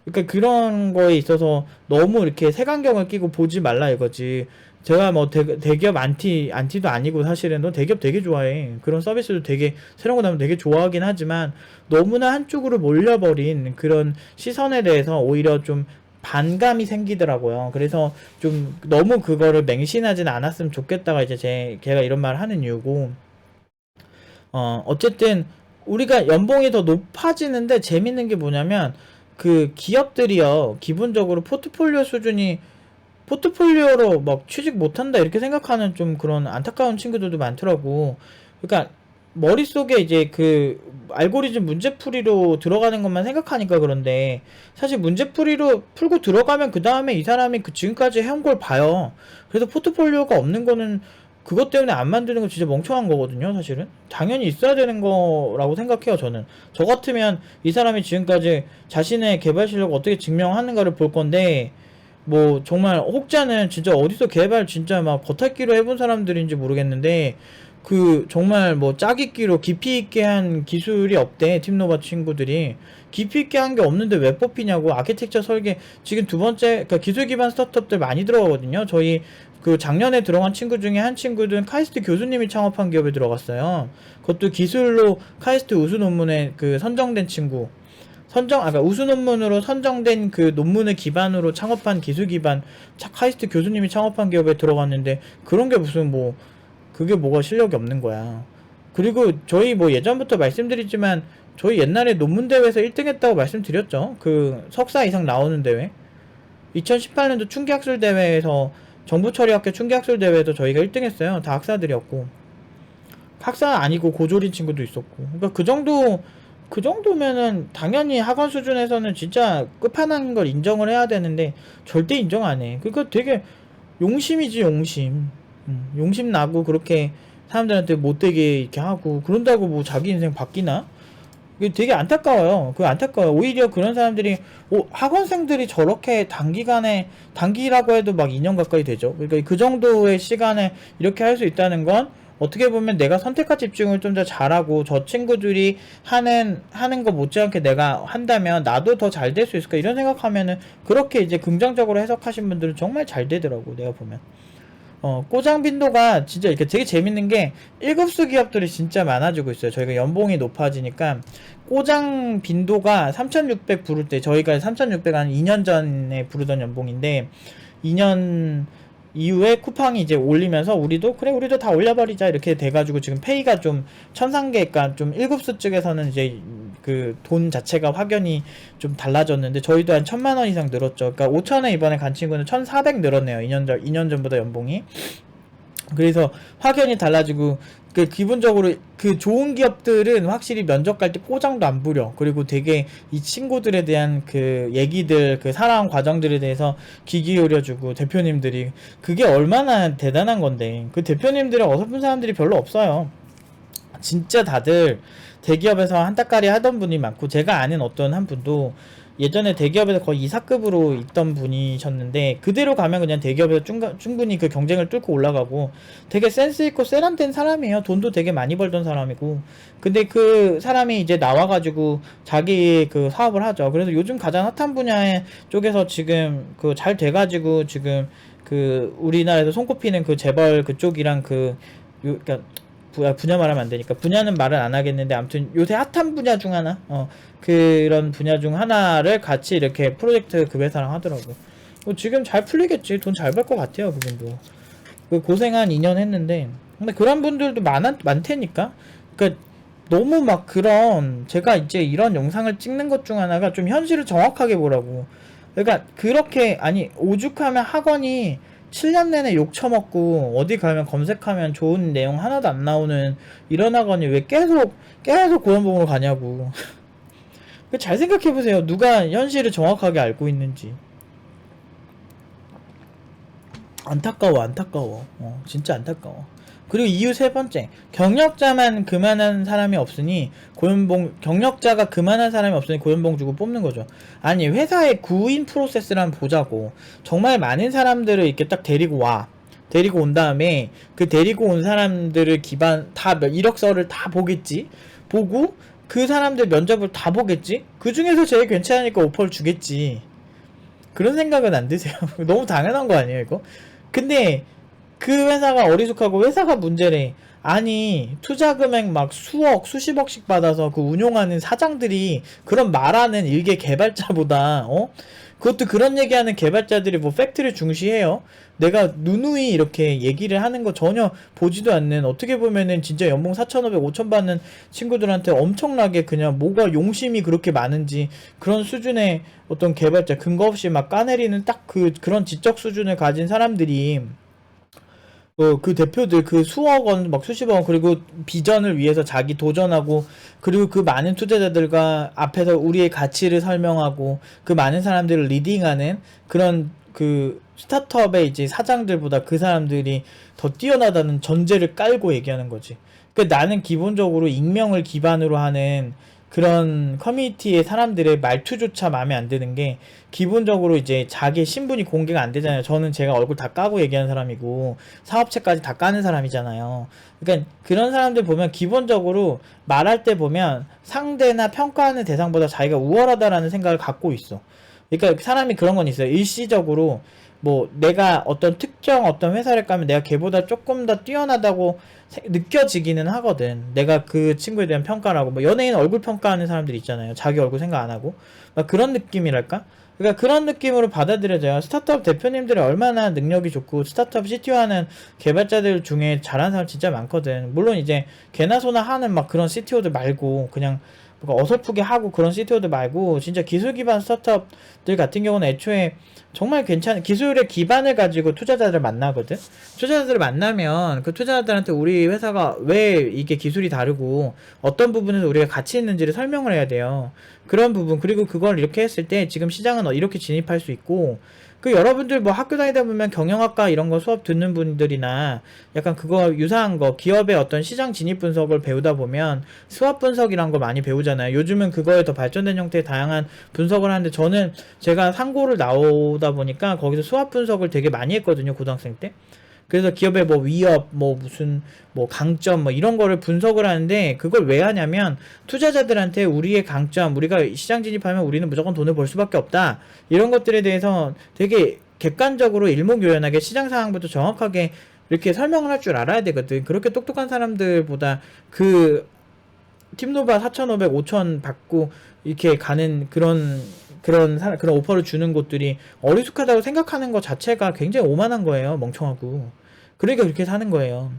그러니까 그런 거에 있어서 너무 이렇게 색안경을 끼고 보지 말라 이거지. 제가 뭐 대기업 안티도 아니고, 사실은 너 대기업 되게 좋아해. 그런 서비스도 되게 새로운 거 나오면 되게 좋아하긴 하지만, 너무나 한쪽으로 몰려버린 그런 시선에 대해서 오히려 좀 반감이 생기더라고요. 그래서 좀 너무 그거를 맹신하진 않았으면 좋겠다가 이제 걔가 이런 말을 하는 이유고, 어쨌든 우리가 연봉이 더 높아지는데 재밌는 게 뭐냐면, 그 기업들이요, 기본적으로 포트폴리오로 막 취직 못한다 이렇게 생각하는 좀 그런 안타까운 친구들도 많더라고. 그러니까 머릿속에 이제 그 알고리즘 문제풀이로 들어가는 것만 생각하니까 그런데, 사실 문제풀이로 풀고 들어가면 그 다음에 이 사람이 그 지금까지 해온 걸 봐요. 그래서 포트폴리오가 없는 거는, 그것 때문에 안 만드는 건 진짜 멍청한 거거든요. 사실은 당연히 있어야 되는 거라고 생각해요. 저는 저 같으면 이 사람이 지금까지 자신의 개발 실력을 어떻게 증명하는가를 볼 건데, 뭐 정말 혹자는 진짜 어디서 개발 진짜 막 겉핥기로 해본 사람들인지 모르겠는데, 그 정말 뭐 짜깁기로 깊이 있게 한 기술이 없대. 팀노바 친구들이 깊이 있게 한 게 없는데 왜 뽑히냐고. 아키텍처 설계 지금 두 번째, 그러니까 기술 기반 스타트업들 많이 들어가거든요. 저희 그 작년에 들어간 친구 중에 한 친구는 카이스트 교수님이 창업한 기업에 들어갔어요. 그것도 기술로 카이스트 우수 논문에 그 선정된 친구. 그러니까 우수 논문으로 선정된 그 논문을 기반으로 창업한 기술 기반 카이스트 교수님이 창업한 기업에 들어갔는데, 그런 게 무슨 뭐, 그게 뭐가 실력이 없는 거야. 그리고 저희 뭐 예전부터 말씀드리지만, 저희 옛날에 논문 대회에서 1등 했다고 말씀드렸죠. 그 석사 이상 나오는 대회. 2018년도 충기학술 대회에서, 정부처리학교 충기학술 대회에도 저희가 1등 했어요. 다 학사들이었고. 학사 아니고 고졸인 친구도 있었고. 그러니까 그 정도면은 당연히 학원 수준에서는 진짜 끝판왕인 걸 인정을 해야 되는데, 절대 인정 안 해. 그러니까 되게 용심이지, 용심. 용심 나고 그렇게 사람들한테 못되게 이렇게 하고 그런다고 뭐 자기 인생 바뀌나? 이게 되게 안타까워요. 그 안타까워요. 오히려 그런 사람들이, 학원생들이 저렇게 단기라고 해도 막 2년 가까이 되죠. 그러니까 그 정도의 시간에 이렇게 할 수 있다는 건, 어떻게 보면 내가 선택과 집중을 좀 더 잘하고 저 친구들이 하는 거 못지않게 내가 한다면 나도 더 잘 될 수 있을까, 이런 생각하면은, 그렇게 이제 긍정적으로 해석하신 분들은 정말 잘 되더라고, 내가 보면. 꼬장 빈도가 진짜 이렇게 되게 재밌는 게, 1급수 기업들이 진짜 많아지고 있어요. 저희가 연봉이 높아지니까 꼬장 빈도가 3,600 부를 때, 저희가 3,600 한 2년 전에 부르던 연봉인데, 2년 이후에 쿠팡이 이제 올리면서 우리도 그래, 우리도 다 올려버리자 이렇게 돼가지고, 지금 페이가 좀 천상계가 좀 1급수 쪽에서는 이제 그 돈 자체가 확연히 좀 달라졌는데, 저희도 한 1,000만원 이상 늘었죠. 그러니까 5,000원 이번에 간 친구는 1,400 늘었네요. 2년 전보다 연봉이. 그래서 확연히 달라지고, 그 기본적으로 그 좋은 기업들은 확실히 면접 갈 때 꼬장도 안 부려. 그리고 되게 이 친구들에 대한 그 얘기들, 그 살아온 과정들에 대해서 귀 기울여주고, 대표님들이, 그게 얼마나 대단한 건데. 그 대표님들은 어설픈 사람들이 별로 없어요. 진짜 다들 대기업에서 한따까리 하던 분이 많고, 제가 아는 어떤 한 분도 예전에 대기업에서 거의 이사급으로 있던 분이셨는데, 그대로 가면 그냥 대기업에서 충분히 그 경쟁을 뚫고 올라가고, 되게 센스있고 세련된 사람이에요. 돈도 되게 많이 벌던 사람이고. 근데 그 사람이 이제 나와가지고 자기 그 사업을 하죠. 그래서 요즘 가장 핫한 분야 쪽에서 지금 그 잘 돼가지고, 지금 그 우리나라에서 손꼽히는 그 재벌 그쪽이랑 그러니까 분야 말하면 안 되니까 분야는 말을 안 하겠는데, 아무튼 요새 핫한 분야 중 하나, 그런 분야 중 하나를 같이 이렇게 프로젝트 그 회사랑 하더라고. 지금 잘 풀리겠지. 돈 잘 벌 것 같아요, 그분도. 그 고생한 2년 했는데. 근데 그런 분들도 많다니까. 그러니까 너무 막 그런, 제가 이제 이런 영상을 찍는 것 중 하나가 좀 현실을 정확하게 보라고. 그러니까 그렇게, 아니, 오죽하면 학원이 7년 내내 욕 처먹고 어디 가면 검색하면 좋은 내용 하나도 안 나오는 이런 학원이 왜 계속 고연봉으로 가냐고. 잘 생각해보세요. 누가 현실을 정확하게 알고 있는지. 안타까워, 안타까워. 진짜 안타까워. 그리고 이유 세 번째, 경력자만 그만한 사람이 없으니 경력자가 그만한 사람이 없으니 고연봉 주고 뽑는 거죠. 아니, 회사의 구인 프로세스를 한번 보자고. 정말 많은 사람들을 이렇게 딱 데리고 와. 데리고 온 다음에 그 데리고 온 사람들을 이력서를 다 보겠지. 보고 그 사람들 면접을 다 보겠지. 그 중에서 제일 괜찮으니까 오퍼를 주겠지. 그런 생각은 안 드세요? 너무 당연한 거 아니에요, 이거? 근데 그 회사가 어리숙하고 회사가 문제래. 아니, 투자 금액 막 수억, 수십억씩 받아서 그 운용하는 사장들이 그런 말하는 일개 개발자보다, 그것도 그런 얘기하는 개발자들이 뭐 팩트를 중시해요? 내가 누누이 이렇게 얘기를 하는 거 전혀 보지도 않는, 어떻게 보면은 진짜 연봉 4,500, 5,000 받는 친구들한테 엄청나게 그냥 뭐가 용심이 그렇게 많은지 그런 수준의 어떤 개발자, 근거 없이 막 까내리는 딱 그런 지적 수준을 가진 사람들이 그 대표들 그 수억 원, 막 수십억 원, 그리고 비전을 위해서 자기 도전하고, 그리고 그 많은 투자자들과 앞에서 우리의 가치를 설명하고, 그 많은 사람들을 리딩하는 그런 그 스타트업의 이제 사장들보다 그 사람들이 더 뛰어나다는 전제를 깔고 얘기하는 거지. 그러니까 나는 기본적으로 익명을 기반으로 하는 그런 커뮤니티의 사람들의 말투조차 마음에 안 드는 게, 기본적으로 이제 자기 신분이 공개가 안 되잖아요. 저는 제가 얼굴 다 까고 얘기하는 사람이고 사업체까지 다 까는 사람이잖아요. 그러니까 그런 사람들 보면 기본적으로 말할 때 보면 상대나 평가하는 대상보다 자기가 우월하다라는 생각을 갖고 있어. 그러니까 사람이 그런 건 있어요. 일시적으로 뭐 내가 어떤 특정 어떤 회사를 가면 내가 걔보다 조금 더 뛰어나다고 느껴지기는 하거든. 내가 그 친구에 대한 평가를 하고, 뭐 연예인 얼굴 평가하는 사람들 있잖아요. 자기 얼굴 생각 안 하고 막 그런 느낌이랄까. 그러니까 그런 느낌으로 받아들여져요. 스타트업 대표님들이 얼마나 능력이 좋고 스타트업 CTO 하는 개발자들 중에 잘하는 사람 진짜 많거든. 물론 이제 개나 소나 하는 막 그런 CTO들 말고, 그냥 뭔가 어설프게 하고 그런 CTO들 말고, 진짜 기술 기반 스타트업들 같은 경우는 애초에 정말 괜찮은 기술의 기반을 가지고 투자자들을 만나거든. 투자자들을 만나면 그 투자자들한테 우리 회사가 왜 이게 기술이 다르고 어떤 부분에서 우리가 가치 있는지를 설명을 해야 돼요. 그런 부분, 그리고 그걸 이렇게 했을 때 지금 시장은 이렇게 진입할 수 있고, 그 여러분들 뭐 학교 다니다 보면 경영학과 이런 거 수업 듣는 분들이나 약간 그거 유사한 거, 기업의 어떤 시장 진입 분석을 배우다 보면 수학 분석이란 거 많이 배우잖아요. 요즘은 그거에 더 발전된 형태의 다양한 분석을 하는데, 저는 제가 상고를 나오다 보니까 거기서 수학 분석을 되게 많이 했거든요, 고등학생 때. 그래서 기업의 뭐 위협, 뭐 무슨 뭐 강점, 뭐 이런 거를 분석을 하는데, 그걸 왜 하냐면 투자자들한테 우리의 강점, 우리가 시장 진입하면 우리는 무조건 돈을 벌 수밖에 없다, 이런 것들에 대해서 되게 객관적으로 일목요연하게 시장 상황부터 정확하게 이렇게 설명을 할 줄 알아야 되거든. 그렇게 똑똑한 사람들보다 그 팀노바 4,500, 5,000 받고 이렇게 가는 그런 오퍼를 주는 곳들이 어리숙하다고 생각하는 것 자체가 굉장히 오만한 거예요. 멍청하고. 그러니까 그렇게 사는 거예요.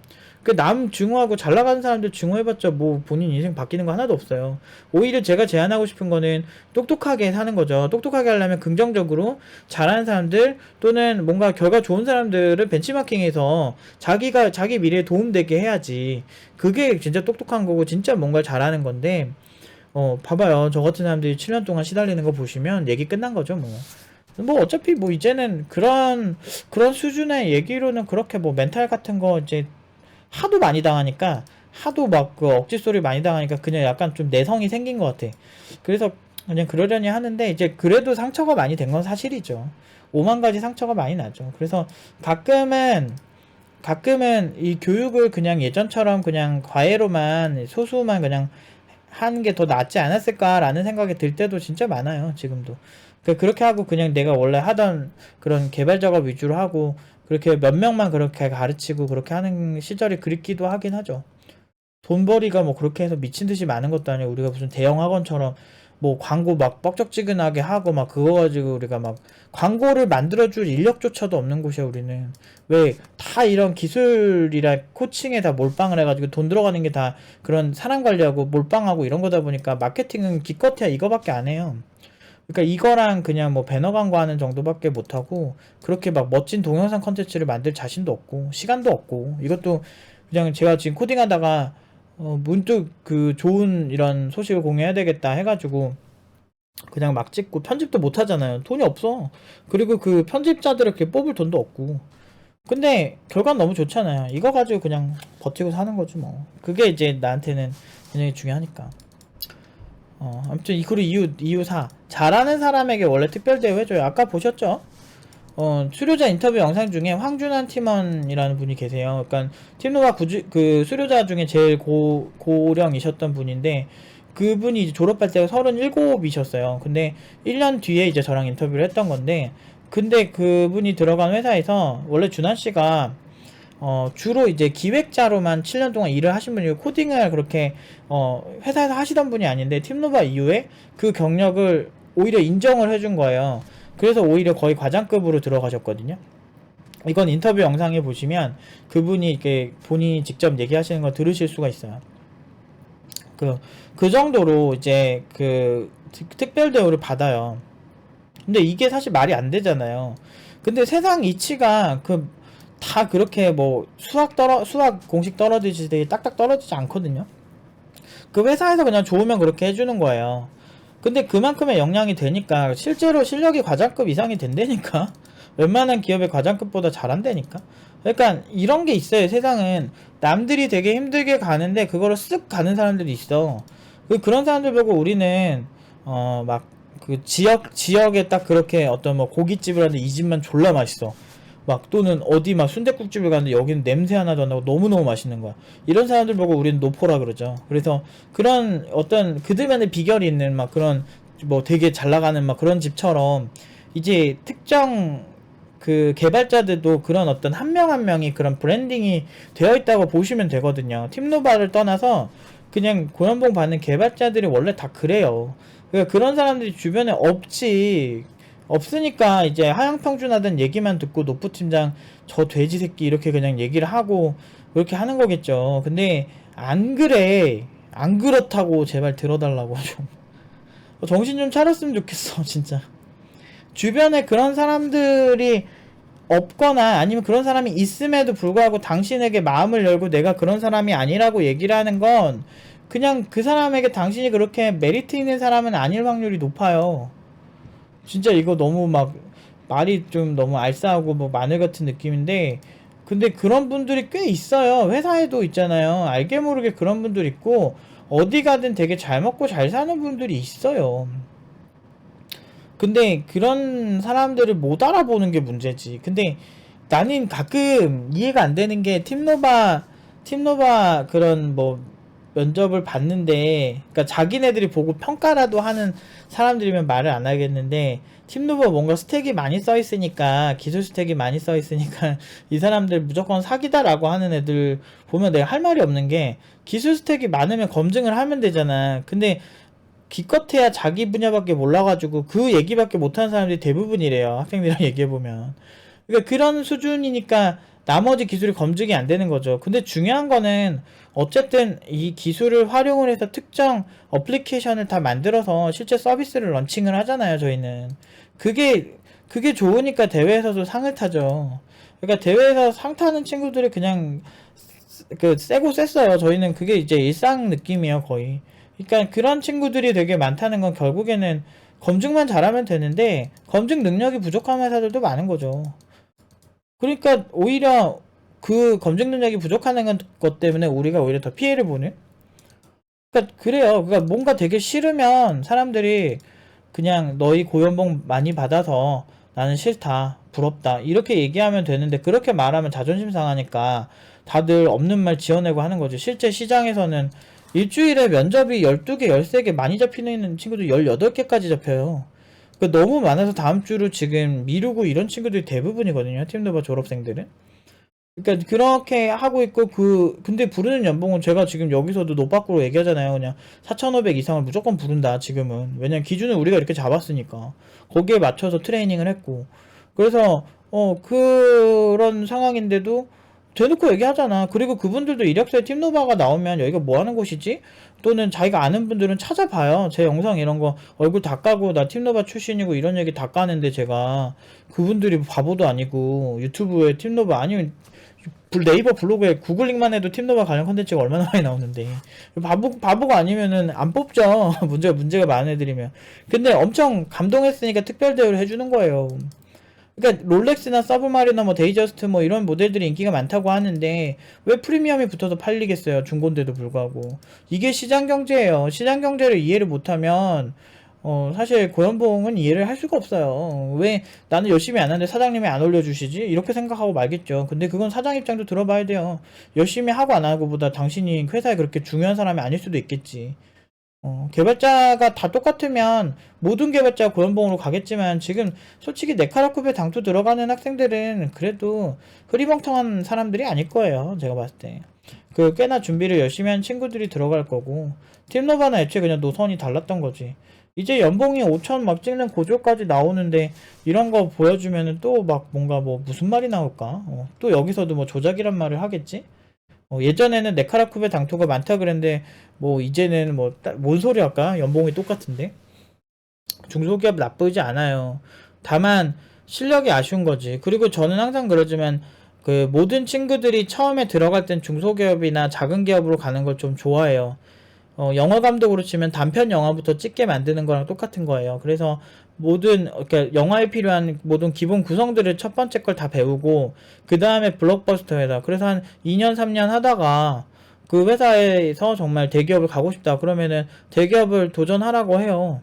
그 남 증오하고 잘 나가는 사람들 증오해봤자 뭐 본인 인생 바뀌는 거 하나도 없어요. 오히려 제가 제안하고 싶은 거는 똑똑하게 사는 거죠. 똑똑하게 하려면 긍정적으로 잘하는 사람들, 또는 뭔가 결과 좋은 사람들을 벤치마킹해서 자기 미래에 도움되게 해야지. 그게 진짜 똑똑한 거고 진짜 뭔가를 잘하는 건데, 봐봐요. 저 같은 사람들이 7년 동안 시달리는 거 보시면 얘기 끝난 거죠, 뭐. 뭐 어차피 뭐 이제는 그런 수준의 얘기로는 그렇게 뭐 멘탈 같은 거 이제 하도 많이 당하니까, 하도 막 그 억지 소리 많이 당하니까 그냥 약간 좀 내성이 생긴 것 같아. 그래서 그냥 그러려니 하는데, 이제 그래도 상처가 많이 된 건 사실이죠. 5만 가지 상처가 많이 나죠. 그래서 가끔은 이 교육을 그냥 예전처럼 그냥 과외로만 소수만 그냥 하는 게 더 낫지 않았을까라는 생각이 들 때도 진짜 많아요, 지금도. 그렇게 하고 그냥 내가 원래 하던 그런 개발 작업 위주로 하고, 그렇게 몇 명만 그렇게 가르치고 그렇게 하는 시절이 그립기도 하긴 하죠. 돈벌이가 뭐 그렇게 해서 미친 듯이 많은 것도 아니고, 우리가 무슨 대형 학원처럼 뭐 광고 막 뻑적지근하게 하고 막 그거 가지고 우리가 막 광고를 만들어줄 인력조차도 없는 곳이야, 우리는. 왜 다 이런 기술이라 코칭에 다 몰빵을 해가지고 돈 들어가는 게 다 그런 사람 관리하고 몰빵하고 이런 거다 보니까 마케팅은 기껏해야 이거밖에 안 해요. 그러니까 이거랑 그냥 뭐 배너 광고하는 정도밖에 못하고, 그렇게 막 멋진 동영상 컨텐츠를 만들 자신도 없고 시간도 없고, 이것도 그냥 제가 지금 코딩하다가 문득 그 좋은 이런 소식을 공유해야 되겠다 해가지고 그냥 막 찍고 편집도 못 하잖아요. 돈이 없어. 그리고 그 편집자들을 이렇게 뽑을 돈도 없고. 근데 결과는 너무 좋잖아요. 이거 가지고 그냥 버티고 사는 거지 뭐. 그게 이제 나한테는 굉장히 중요하니까. 아무튼 그리고 이유 4. 잘하는 사람에게 원래 특별 대우 해줘요. 아까 보셨죠? 수료자 인터뷰 영상 중에 황준환 팀원이라는 분이 계세요. 그러니까 팀노바 그 수료자 중에 제일 고령이셨던 분인데, 그분이 이제 졸업할 때가 37이셨어요. 근데 1년 뒤에 이제 저랑 인터뷰를 했던 건데, 근데 그분이 들어간 회사에서 원래 준환 씨가 주로 이제 기획자로만 7년 동안 일을 하신 분이고, 코딩을 그렇게 회사에서 하시던 분이 아닌데, 팀노바 이후에 그 경력을 오히려 인정을 해준 거예요. 그래서 오히려 거의 과장급으로 들어가셨거든요. 이건 인터뷰 영상에 보시면 그분이 이렇게 본인이 직접 얘기하시는 거 들으실 수가 있어요. 그 정도로 이제 그 특별 대우를 받아요. 근데 이게 사실 말이 안 되잖아요. 근데 세상 이치가 다 그렇게 뭐 수학 공식 떨어지듯이 딱딱 떨어지지 않거든요. 그 회사에서 그냥 좋으면 그렇게 해주는 거예요. 근데 그만큼의 역량이 되니까 실제로 실력이 과장급 이상이 된다니까. 웬만한 기업의 과장급보다 잘한다니까. 그러니까 이런 게 있어요. 세상은 남들이 되게 힘들게 가는데 그거를 쓱 가는 사람들이 있어. 그런 사람들 보고 우리는 막 그 지역에 딱 그렇게 어떤 뭐 고깃집을 하는데 이 집만 졸라 맛있어. 막 또는 어디 막 순댓국집을 가는데 여기는 냄새 하나도 안 나고 너무너무 맛있는 거야. 이런 사람들 보고 우리는 노포라 그러죠. 그래서 그런 어떤 그들만의 비결이 있는 막 그런 뭐 되게 잘 나가는 막 그런 집처럼, 이제 특정 그 개발자들도 그런 어떤 한 명 한 명이 그런 브랜딩이 되어 있다고 보시면 되거든요. 팀노바를 떠나서 그냥 고연봉 받는 개발자들이 원래 다 그래요. 그러니까 그런 사람들이 주변에 없으니까 이제 하향평준하던 얘기만 듣고 노프 팀장 저 돼지 새끼 이렇게 그냥 얘기를 하고 그렇게 하는 거겠죠. 근데 안 그래. 안 그렇다고 제발 들어달라고 좀. 정신 좀 차렸으면 좋겠어 진짜. 주변에 그런 사람들이 없거나 아니면 그런 사람이 있음에도 불구하고 당신에게 마음을 열고 내가 그런 사람이 아니라고 얘기를 하는 건, 그냥 그 사람에게 당신이 그렇게 메리트 있는 사람은 아닐 확률이 높아요. 진짜 이거 너무 막 말이 좀 너무 알싸하고 뭐 마늘 같은 느낌인데, 근데 그런 분들이 꽤 있어요. 회사에도 있잖아요. 알게 모르게 그런 분들 있고 어디 가든 되게 잘 먹고 잘 사는 분들이 있어요. 근데 그런 사람들을 못 알아보는 게 문제지. 근데 나는 가끔 이해가 안 되는 게, 팀노바 그런 뭐 면접을 봤는데, 그러니까 자기네들이 보고 평가라도 하는 사람들이면 말을 안 하겠는데, 팀노바 뭔가 스택이 많이 써 있으니까, 기술 스택이 많이 써 있으니까 이 사람들 무조건 사기다라고 하는 애들 보면 내가 할 말이 없는 게, 기술 스택이 많으면 검증을 하면 되잖아. 근데 기껏해야 자기 분야밖에 몰라가지고 그 얘기밖에 못하는 사람들이 대부분이래요. 학생들이랑 얘기해보면. 그러니까 그런 수준이니까 나머지 기술이 검증이 안 되는 거죠. 근데 중요한 거는 어쨌든 이 기술을 활용을 해서 특정 어플리케이션을 다 만들어서 실제 서비스를 런칭을 하잖아요, 저희는. 그게 좋으니까 대회에서도 상을 타죠. 그러니까 대회에서 상 타는 친구들이 그냥 세고 셌어요. 저희는 그게 이제 일상 느낌이에요, 거의. 그러니까 그런 친구들이 되게 많다는 건 결국에는 검증만 잘하면 되는데, 검증 능력이 부족한 회사들도 많은 거죠. 그러니까 오히려 그 검증 능력이 부족한 것 때문에 우리가 오히려 더 피해를 보는? 그러니까 그래요. 그러니까 뭔가 되게 싫으면 사람들이 그냥 너희 고연봉 많이 받아서 나는 싫다, 부럽다 이렇게 얘기하면 되는데, 그렇게 말하면 자존심 상하니까 다들 없는 말 지어내고 하는 거죠. 실제 시장에서는 일주일에 면접이 12개, 13개 많이 잡히는 친구들 18개까지 잡혀요. 그러니까 너무 많아서 다음 주로 지금 미루고 이런 친구들이 대부분이거든요. 팀노바 졸업생들은. 그러니까 그렇게 하고 있고, 근데 부르는 연봉은 제가 지금 여기서도 노빠꾸로 얘기하잖아요. 그냥 4,500 이상을 무조건 부른다 지금은. 왜냐면 기준을 우리가 이렇게 잡았으니까 거기에 맞춰서 트레이닝을 했고. 그래서 그런 상황인데도 대놓고 얘기하잖아. 그리고 그분들도 이력서에 팀노바가 나오면 여기가 뭐 하는 곳이지? 또는 자기가 아는 분들은 찾아봐요. 제 영상 이런 거 얼굴 다 까고 나 팀노바 출신이고 이런 얘기 다 까는데, 제가 그분들이 바보도 아니고 유튜브에 팀노바 아니면 네이버 블로그에 구글링만 해도 팀노바 관련 컨텐츠가 얼마나 많이 나오는데 바보가 아니면은 안 뽑죠. 문제가 많은 애들이면. 근데 엄청 감동했으니까 특별 대우를 해주는 거예요. 그러니까 롤렉스나 서브마리너 뭐 데이저스트 뭐 이런 모델들이 인기가 많다고 하는데 왜 프리미엄이 붙어서 팔리겠어요, 중고인데도 불구하고. 이게 시장 경제예요. 시장 경제를 이해를 못하면 사실 고연봉은 이해를 할 수가 없어요. 왜 나는 열심히 안 하는데 사장님이 안 올려주시지? 이렇게 생각하고 말겠죠. 근데 그건 사장 입장도 들어봐야 돼요. 열심히 하고 안 하고보다 당신이 회사에 그렇게 중요한 사람이 아닐 수도 있겠지. 개발자가 다 똑같으면 모든 개발자가 고연봉으로 가겠지만 지금 솔직히 네카라쿠베 당투 들어가는 학생들은 그래도 흐리멍텅한 사람들이 아닐 거예요. 제가 봤을 때. 꽤나 준비를 열심히 한 친구들이 들어갈 거고 팀노바는 애초에 그냥 노선이 달랐던 거지. 이제 연봉이 5천 막 찍는 고조까지 나오는데 이런 거 보여주면은 또 막 뭔가 뭐 무슨 말이 나올까? 또 여기서도 뭐 조작이란 말을 하겠지? 예전에는 네카라쿠베 당토가 많다 그랬는데 뭐 이제는 뭐 뭔 소리 할까? 연봉이 똑같은데. 중소기업 나쁘지 않아요. 다만 실력이 아쉬운 거지. 그리고 저는 항상 그러지만 그 모든 친구들이 처음에 들어갈 땐 중소기업이나 작은 기업으로 가는 걸 좀 좋아해요. 영화 감독으로 치면 단편 영화부터 찍게 만드는 거랑 똑같은 거예요. 그래서 그러니까 영화에 필요한 모든 기본 구성들을 첫 번째 걸 다 배우고, 그 다음에 블록버스터 회사. 그래서 한 2년, 3년 하다가 그 회사에서 정말 대기업을 가고 싶다. 그러면은 대기업을 도전하라고 해요.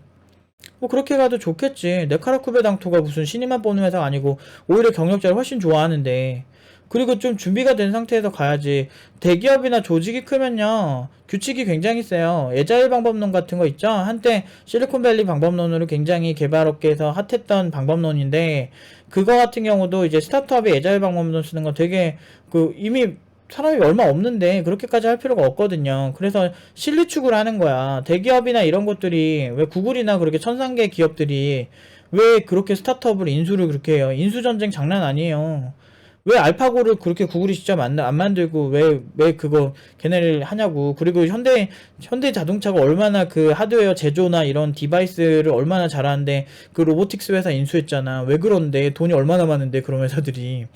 뭐 그렇게 가도 좋겠지. 네카라쿠베 당토가 무슨 신입만 뽑는 회사가 아니고 오히려 경력자를 훨씬 좋아하는데. 그리고 좀 준비가 된 상태에서 가야지. 대기업이나 조직이 크면요 규칙이 굉장히 세요. 애자일 방법론 같은 거 있죠. 한때 실리콘밸리 방법론으로 굉장히 개발업계에서 핫했던 방법론인데, 그거 같은 경우도 이제 스타트업이 애자일 방법론 쓰는 거 되게 이미 사람이 얼마 없는데 그렇게까지 할 필요가 없거든요. 그래서 실리축을 하는 거야. 대기업이나 이런 것들이, 왜 구글이나 그렇게 천상계 기업들이 왜 그렇게 스타트업을 인수를 그렇게 해요? 인수전쟁 장난 아니에요. 왜 알파고를 그렇게 구글이 직접 안 만들고 왜 그거 걔네를 하냐고. 그리고 현대 자동차가 얼마나 그 하드웨어 제조나 이런 디바이스를 얼마나 잘하는데 그 로보틱스 회사 인수했잖아. 왜 그런데 돈이 얼마나 많은데 그런 회사들이.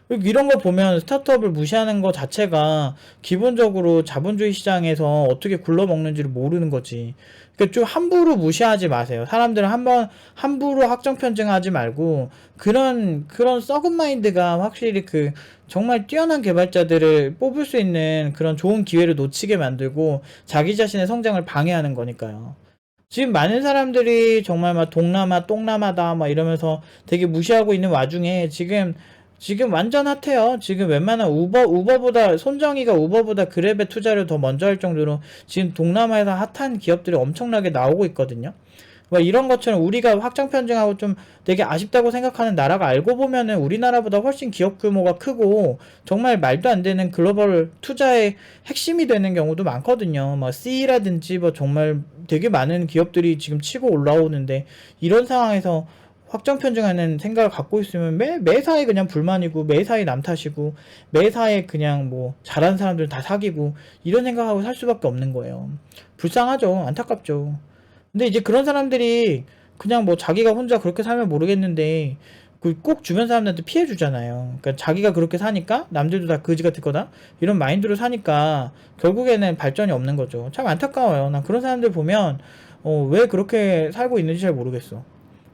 이런 거 보면 스타트업을 무시하는 것 자체가 기본적으로 자본주의 시장에서 어떻게 굴러먹는지를 모르는 거지. 그러니까 좀 함부로 무시하지 마세요. 사람들은 함부로 확정 편증하지 말고, 그런 썩은 마인드가 확실히 정말 뛰어난 개발자들을 뽑을 수 있는 그런 좋은 기회를 놓치게 만들고 자기 자신의 성장을 방해하는 거니까요. 지금 많은 사람들이 정말 막 동남아 똥남아다 막 이러면서 되게 무시하고 있는 와중에 지금 완전 핫해요. 지금 웬만한 우버보다, 손정이가 우버보다 그랩의 투자를 더 먼저 할 정도로 지금 동남아에서 핫한 기업들이 엄청나게 나오고 있거든요. 뭐 이런 것처럼 우리가 확장 편증하고 좀 되게 아쉽다고 생각하는 나라가 알고 보면은 우리나라보다 훨씬 기업 규모가 크고 정말 말도 안 되는 글로벌 투자의 핵심이 되는 경우도 많거든요. 뭐 C라든지 뭐 정말 되게 많은 기업들이 지금 치고 올라오는데, 이런 상황에서 확정 편중하는 생각을 갖고 있으면 매사에 그냥 불만이고, 매사에 남 탓이고, 매사에 그냥 뭐 잘하는 사람들 다 사귀고, 이런 생각하고 살 수밖에 없는 거예요. 불쌍하죠. 안타깝죠. 근데 이제 그런 사람들이 그냥 뭐 자기가 혼자 그렇게 살면 모르겠는데 꼭 주변 사람들한테 피해 주잖아요. 그러니까 자기가 그렇게 사니까 남들도 다 거지 같을 거다, 이런 마인드로 사니까 결국에는 발전이 없는 거죠. 참 안타까워요. 난 그런 사람들 보면 왜 그렇게 살고 있는지 잘 모르겠어.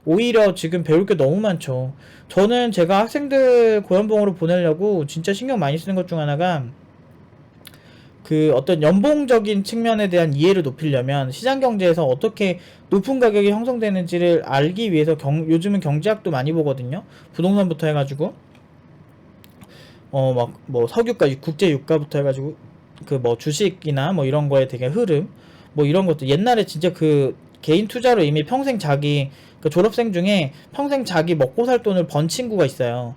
오히려 지금 배울 게 너무 많죠. 저는 제가 학생들 고연봉으로 보내려고 진짜 신경 많이 쓰는 것 중 하나가, 어떤 연봉적인 측면에 대한 이해를 높이려면 시장 경제에서 어떻게 높은 가격이 형성되는지를 알기 위해서 요즘은 경제학도 많이 보거든요. 부동산부터 해가지고 막 뭐 석유가, 국제 유가부터 해가지고 뭐 주식이나 뭐 이런 거에 되게 흐름, 뭐 이런 것도 옛날에 진짜 개인 투자로 이미 평생 자기, 졸업생 중에 평생 자기 먹고 살 돈을 번 친구가 있어요.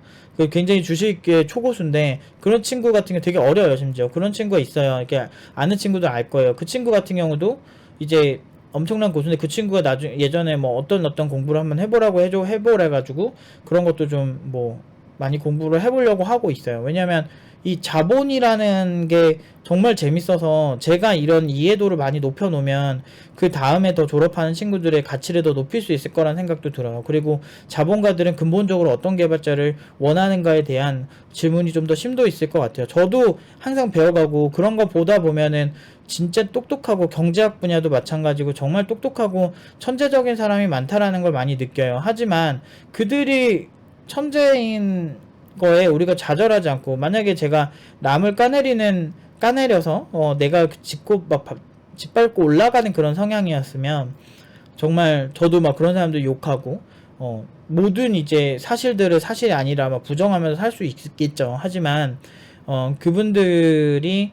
굉장히 주식의 초고수인데, 그런 친구 같은 경우 되게 어려요. 심지어 그런 친구가 있어요. 이렇게 아는 친구들 알 거예요. 그 친구 같은 경우도 이제 엄청난 고수인데, 그 친구가 나중에 예전에 뭐 어떤 공부를 한번 해보라고 해보래 가지고 그런 것도 좀 뭐 많이 공부를 해보려고 하고 있어요. 왜냐면 이 자본이라는 게 정말 재밌어서 제가 이런 이해도를 많이 높여놓으면 그 다음에 더 졸업하는 친구들의 가치를 더 높일 수 있을 거란 생각도 들어요. 그리고 자본가들은 근본적으로 어떤 개발자를 원하는가에 대한 질문이 좀 더 심도 있을 것 같아요. 저도 항상 배워가고 그런 거 보다 보면은 진짜 똑똑하고 경제학 분야도 마찬가지고 정말 똑똑하고 천재적인 사람이 많다라는 걸 많이 느껴요. 하지만 그들이 천재인 거에 우리가 좌절하지 않고, 만약에 제가 남을 까내려서 내가 짚고 막 짓밟고 올라가는 그런 성향이었으면 정말 저도 막 그런 사람들 욕하고 모든 이제 사실들을 사실이 아니라 막 부정하면서 살 수 있겠죠. 하지만 그분들이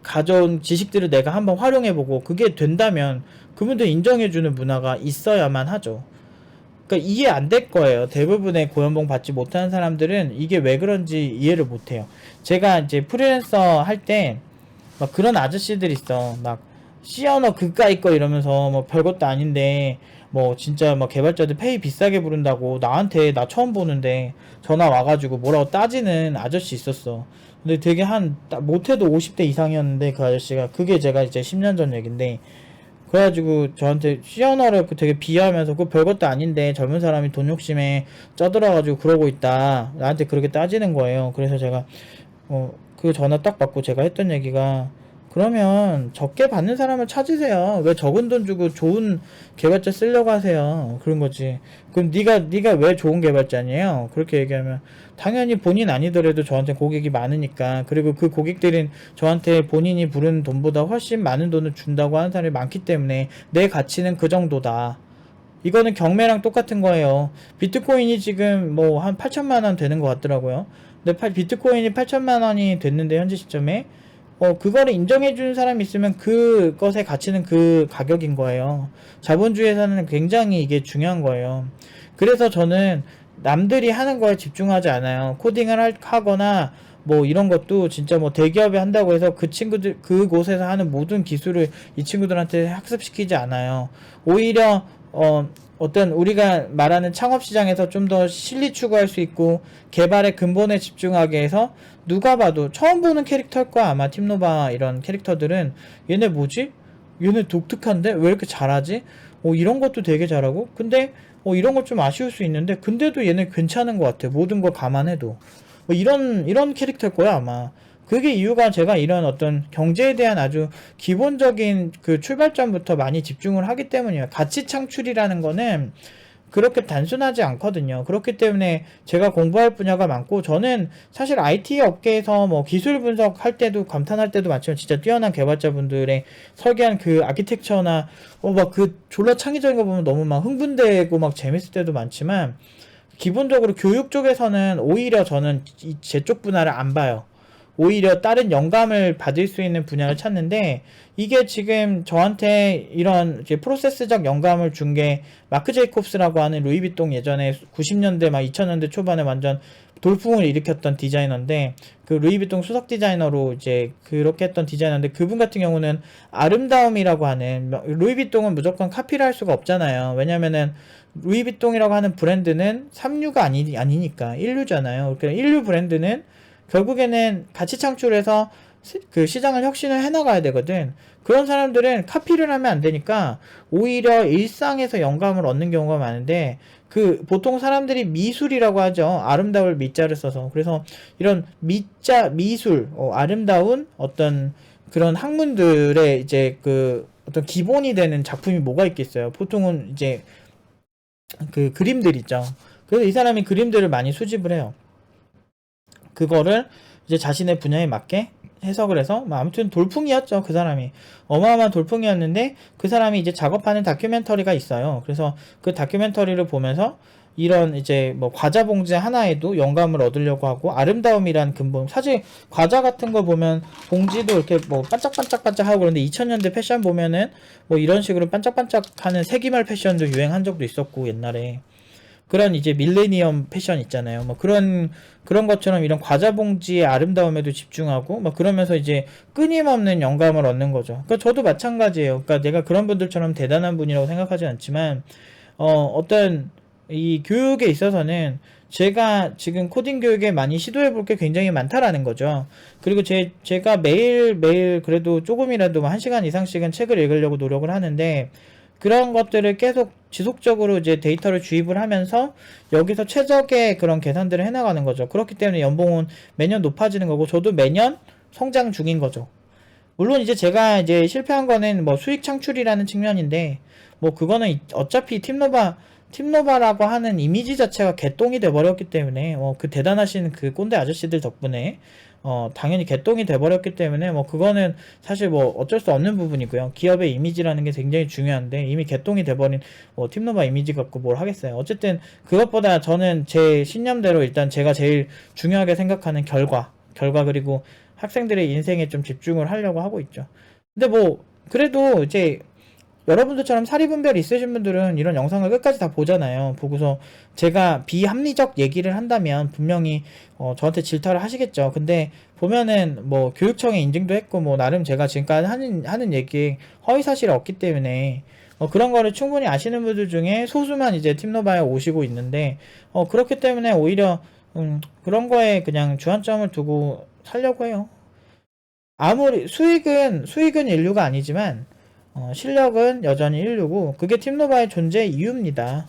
가져온 지식들을 내가 한번 활용해보고 그게 된다면 그분들 인정해주는 문화가 있어야만 하죠. 그러니까 이해 안 될 거예요. 대부분의 고연봉 받지 못하는 사람들은 이게 왜 그런지 이해를 못 해요. 제가 이제 프리랜서 할 때 막 그런 아저씨들 있어. 막 씨언어 그까이 거 이러면서 뭐 별것도 아닌데 뭐 진짜 막 개발자들 페이 비싸게 부른다고 나한테, 나 처음 보는데 전화 와가지고 뭐라고 따지는 아저씨 있었어. 근데 되게 못해도 50대 이상이었는데 그 아저씨가, 그게 제가 이제 10년 전 얘긴데, 그래가지고 저한테 시언어를 되게 비하하면서 그 별것도 아닌데 젊은 사람이 돈 욕심에 쩌들어가지고 그러고 있다, 나한테 그렇게 따지는 거예요. 그래서 제가 그 전화 딱 받고 제가 했던 얘기가, 그러면 적게 받는 사람을 찾으세요. 왜 적은 돈 주고 좋은 개발자 쓰려고 하세요. 그런 거지. 그럼 네가 왜 좋은 개발자니에요? 그렇게 얘기하면 당연히 본인 아니더라도 저한테 고객이 많으니까, 그리고 그 고객들은 저한테 본인이 부른 돈보다 훨씬 많은 돈을 준다고 하는 사람이 많기 때문에 내 가치는 그 정도다. 이거는 경매랑 똑같은 거예요. 비트코인이 지금 뭐 한 8천만 원 되는 것 같더라고요. 근데 비트코인이 8천만 원이 됐는데 현재 시점에 그거를 인정해주는 사람이 있으면 그것의 가치는 그 가격인 거예요. 자본주의에서는 굉장히 이게 중요한 거예요. 그래서 저는 남들이 하는 거에 집중하지 않아요. 코딩을 하거나 뭐 이런 것도 진짜 뭐 대기업이 한다고 해서 그 친구들 그곳에서 하는 모든 기술을 이 친구들한테 학습시키지 않아요. 오히려 어떤 우리가 말하는 창업 시장에서 좀 더 실리 추구할 수 있고 개발의 근본에 집중하게 해서, 누가 봐도 처음 보는 캐릭터일 거야 아마. 팀노바 이런 캐릭터들은 얘네 뭐지? 얘네 독특한데 왜 이렇게 잘하지? 이런 것도 되게 잘하고, 근데 이런 것 좀 아쉬울 수 있는데 근데도 얘네 괜찮은 것 같아. 모든 걸 감안해도 이런 캐릭터일 거야 아마. 그게 이유가, 제가 이런 어떤 경제에 대한 아주 기본적인 그 출발점부터 많이 집중을 하기 때문이에요. 가치 창출이라는 거는 그렇게 단순하지 않거든요. 그렇기 때문에 제가 공부할 분야가 많고, 저는 사실 IT 업계에서 뭐 기술 분석할 때도 감탄할 때도 많지만 진짜 뛰어난 개발자분들의 설계한 그 아키텍처나 막 그 졸라 창의적인 거 보면 너무 막 흥분되고 막 재밌을 때도 많지만, 기본적으로 교육 쪽에서는 오히려 저는 제 쪽 분야를 안 봐요. 오히려 다른 영감을 받을 수 있는 분야를 찾는데, 이게 지금 저한테 이런 이제 프로세스적 영감을 준 게 마크 제이콥스라고 하는 루이비통, 예전에 90년대 막 2000년대 초반에 완전 돌풍을 일으켰던 디자이너인데, 그 루이비통 수석 디자이너로 이제 그렇게 했던 디자이너인데, 그분 같은 경우는 아름다움이라고 하는, 루이비통은 무조건 카피를 할 수가 없잖아요. 왜냐면은 루이비통이라고 하는 브랜드는 3류가 아니니까 1류잖아요. 그러니까 1류 브랜드는 결국에는 가치 창출해서 그 시장을 혁신을 해나가야 되거든. 그런 사람들은 카피를 하면 안 되니까 오히려 일상에서 영감을 얻는 경우가 많은데, 그 보통 사람들이 미술이라고 하죠. 아름다울 미자를 써서. 그래서 이런 미술, 아름다운 어떤 그런 학문들의 이제 그 어떤 기본이 되는 작품이 뭐가 있겠어요. 보통은 이제 그 그림들 있죠. 그래서 이 사람이 그림들을 많이 수집을 해요. 그거를 이제 자신의 분야에 맞게 해석을 해서, 아무튼 돌풍이었죠. 그 사람이 어마어마한 돌풍이었는데, 그 사람이 이제 작업하는 다큐멘터리가 있어요. 그래서 그 다큐멘터리를 보면서 이런 이제 뭐 과자 봉지 하나에도 영감을 얻으려고 하고, 아름다움이란 근본, 사실 과자 같은 거 보면 봉지도 이렇게 뭐 반짝반짝반짝하고, 그런데 2000년대 패션 보면은 뭐 이런 식으로 반짝반짝하는 세기말 패션도 유행한 적도 있었고, 옛날에 그런 이제 밀레니엄 패션 있잖아요. 뭐 그런 것처럼 이런 과자 봉지의 아름다움에도 집중하고 막 그러면서 이제 끊임없는 영감을 얻는 거죠. 그러니까 저도 마찬가지예요. 그러니까 내가 그런 분들처럼 대단한 분이라고 생각하지 않지만 어떤 이 교육에 있어서는 제가 지금 코딩 교육에 많이 시도해 볼 게 굉장히 많다라는 거죠. 그리고 제가 매일매일 그래도 조금이라도 1시간 이상씩은 책을 읽으려고 노력을 하는데, 그런 것들을 계속 지속적으로 이제 데이터를 주입을 하면서 여기서 최적의 그런 계산들을 해나가는 거죠. 그렇기 때문에 연봉은 매년 높아지는 거고, 저도 매년 성장 중인 거죠. 물론 이제 제가 이제 실패한 거는 뭐 수익 창출이라는 측면인데, 뭐 그거는 어차피 팀노바라고 하는 이미지 자체가 개똥이 돼버렸기 때문에, 그 대단하신 그 꼰대 아저씨들 덕분에 당연히 개똥이 돼버렸기 때문에, 뭐 그거는 사실 뭐 어쩔 수 없는 부분이고요. 기업의 이미지라는 게 굉장히 중요한데, 이미 개똥이 돼버린 팀노바 이미지 갖고 뭘 하겠어요. 어쨌든 그것보다 저는 제 신념대로 일단 제가 제일 중요하게 생각하는 결과 그리고 학생들의 인생에 좀 집중을 하려고 하고 있죠. 근데 뭐 그래도 이제 여러분들처럼 사리분별 있으신 분들은 이런 영상을 끝까지 다 보잖아요. 보고서 제가 비합리적 얘기를 한다면 분명히 저한테 질타를 하시겠죠. 근데 보면은 뭐 교육청에 인증도 했고, 뭐 나름 제가 지금까지 하는 얘기에 허위사실이 없기 때문에 그런 거를 충분히 아시는 분들 중에 소수만 이제 팀노바에 오시고 있는데, 그렇기 때문에 오히려 그런 거에 그냥 주안점을 두고 살려고 해요. 아무리 수익은 인류가 아니지만 실력은 여전히 인류고, 그게 팀노바의 존재 이유입니다.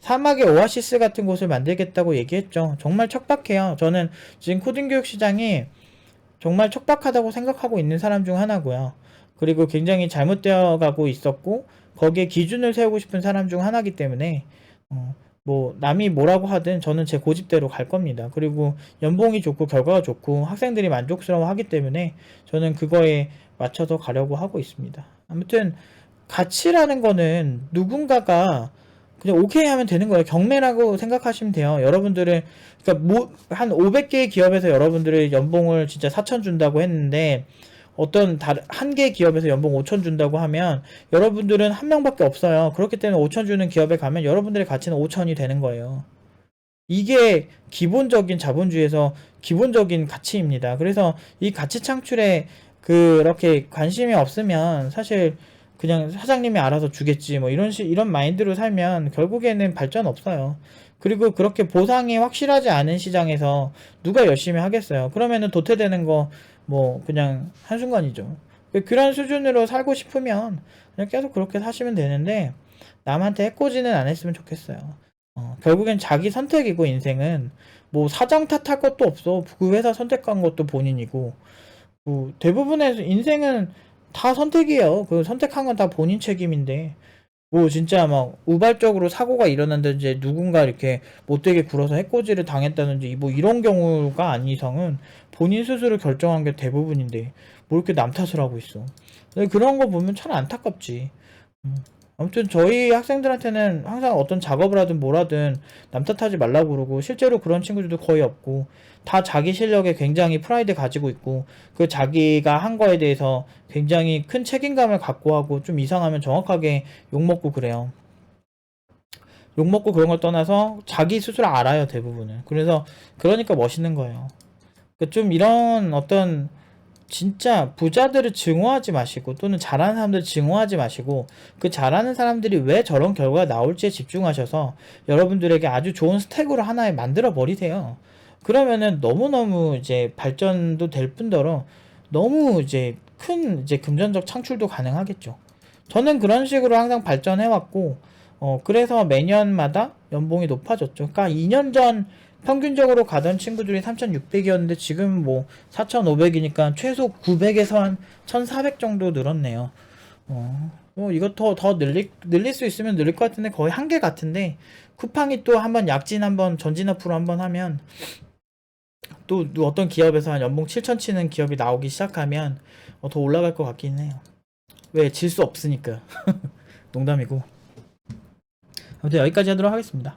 사막의 오아시스 같은 곳을 만들겠다고 얘기했죠. 정말 척박해요. 저는 지금 코딩 교육 시장이 정말 척박하다고 생각하고 있는 사람 중 하나고요. 그리고 굉장히 잘못되어 가고 있었고, 거기에 기준을 세우고 싶은 사람 중 하나이기 때문에 뭐 남이 뭐라고 하든 저는 제 고집대로 갈 겁니다. 그리고 연봉이 좋고 결과가 좋고 학생들이 만족스러워 하기 때문에 저는 그거에 맞춰서 가려고 하고 있습니다. 아무튼 가치라는 거는 누군가가 그냥 오케이 하면 되는 거예요. 경매라고 생각하시면 돼요. 여러분들은, 그러니까 뭐 한 500개의 기업에서 여러분들의 연봉을 진짜 4천 준다고 했는데, 어떤 한 개 기업에서 연봉 5천 준다고 하면 여러분들은 한 명밖에 없어요. 그렇기 때문에 5천 주는 기업에 가면 여러분들의 가치는 5천이 되는 거예요. 이게 기본적인 자본주의에서 기본적인 가치입니다. 그래서 이 가치 창출에 그렇게 관심이 없으면 사실 그냥 사장님이 알아서 주겠지 뭐 이런 마인드로 살면 결국에는 발전 없어요. 그리고 그렇게 보상이 확실하지 않은 시장에서 누가 열심히 하겠어요. 그러면은 도태되는 거 뭐 그냥 한순간이죠. 그런 수준으로 살고 싶으면 그냥 계속 그렇게 사시면 되는데, 남한테 해코지는 안 했으면 좋겠어요. 결국엔 자기 선택이고, 인생은 뭐 사장 탓할 것도 없어. 그 회사 선택한 것도 본인이고, 대부분의 인생은 다 선택이에요. 그 선택한 건 다 본인 책임인데, 뭐 진짜 막 우발적으로 사고가 일어난다든지 누군가 이렇게 못되게 굴어서 해코지를 당했다든지 뭐 이런 경우가 아닌 이상은 본인 스스로 결정한 게 대부분인데 뭐 이렇게 남 탓을 하고 있어. 근데 그런 거 보면 참 안타깝지. 아무튼 저희 학생들한테는 항상 어떤 작업을 하든 뭘 하든 남 탓하지 말라고 그러고, 실제로 그런 친구들도 거의 없고, 다 자기 실력에 굉장히 프라이드 가지고 있고, 그 자기가 한 거에 대해서 굉장히 큰 책임감을 갖고 하고, 좀 이상하면 정확하게 욕먹고 그래요. 욕먹고 그런 걸 떠나서 자기 스스로 알아요, 대부분은. 그래서 그러니까 멋있는 거예요. 그러니까 좀 이런 어떤 진짜 부자들을 증오하지 마시고, 또는 잘하는 사람들을 증오하지 마시고, 그 잘하는 사람들이 왜 저런 결과가 나올지에 집중하셔서 여러분들에게 아주 좋은 스택으로 하나에 만들어 버리세요. 그러면은 너무너무 이제 발전도 될 뿐더러 너무 이제 큰 이제 금전적 창출도 가능하겠죠. 저는 그런 식으로 항상 발전해 왔고, 그래서 매년마다 연봉이 높아졌죠. 그러니까 2년 전 평균적으로 가던 친구들이 3,600이었는데 지금 뭐 4,500이니까 최소 900에서 한 1,400 정도 늘었네요. 이거 더 늘릴 수 있으면 늘릴 것 같은데 거의 한계 같은데, 쿠팡이 또 한번 약진 한번 전진 앞으로 한번 하면, 또 어떤 기업에서 한 연봉 7천 치는 기업이 나오기 시작하면 더 올라갈 것 같긴 해요. 왜? 질 수 없으니까. 농담이고. 아무튼 여기까지 하도록 하겠습니다.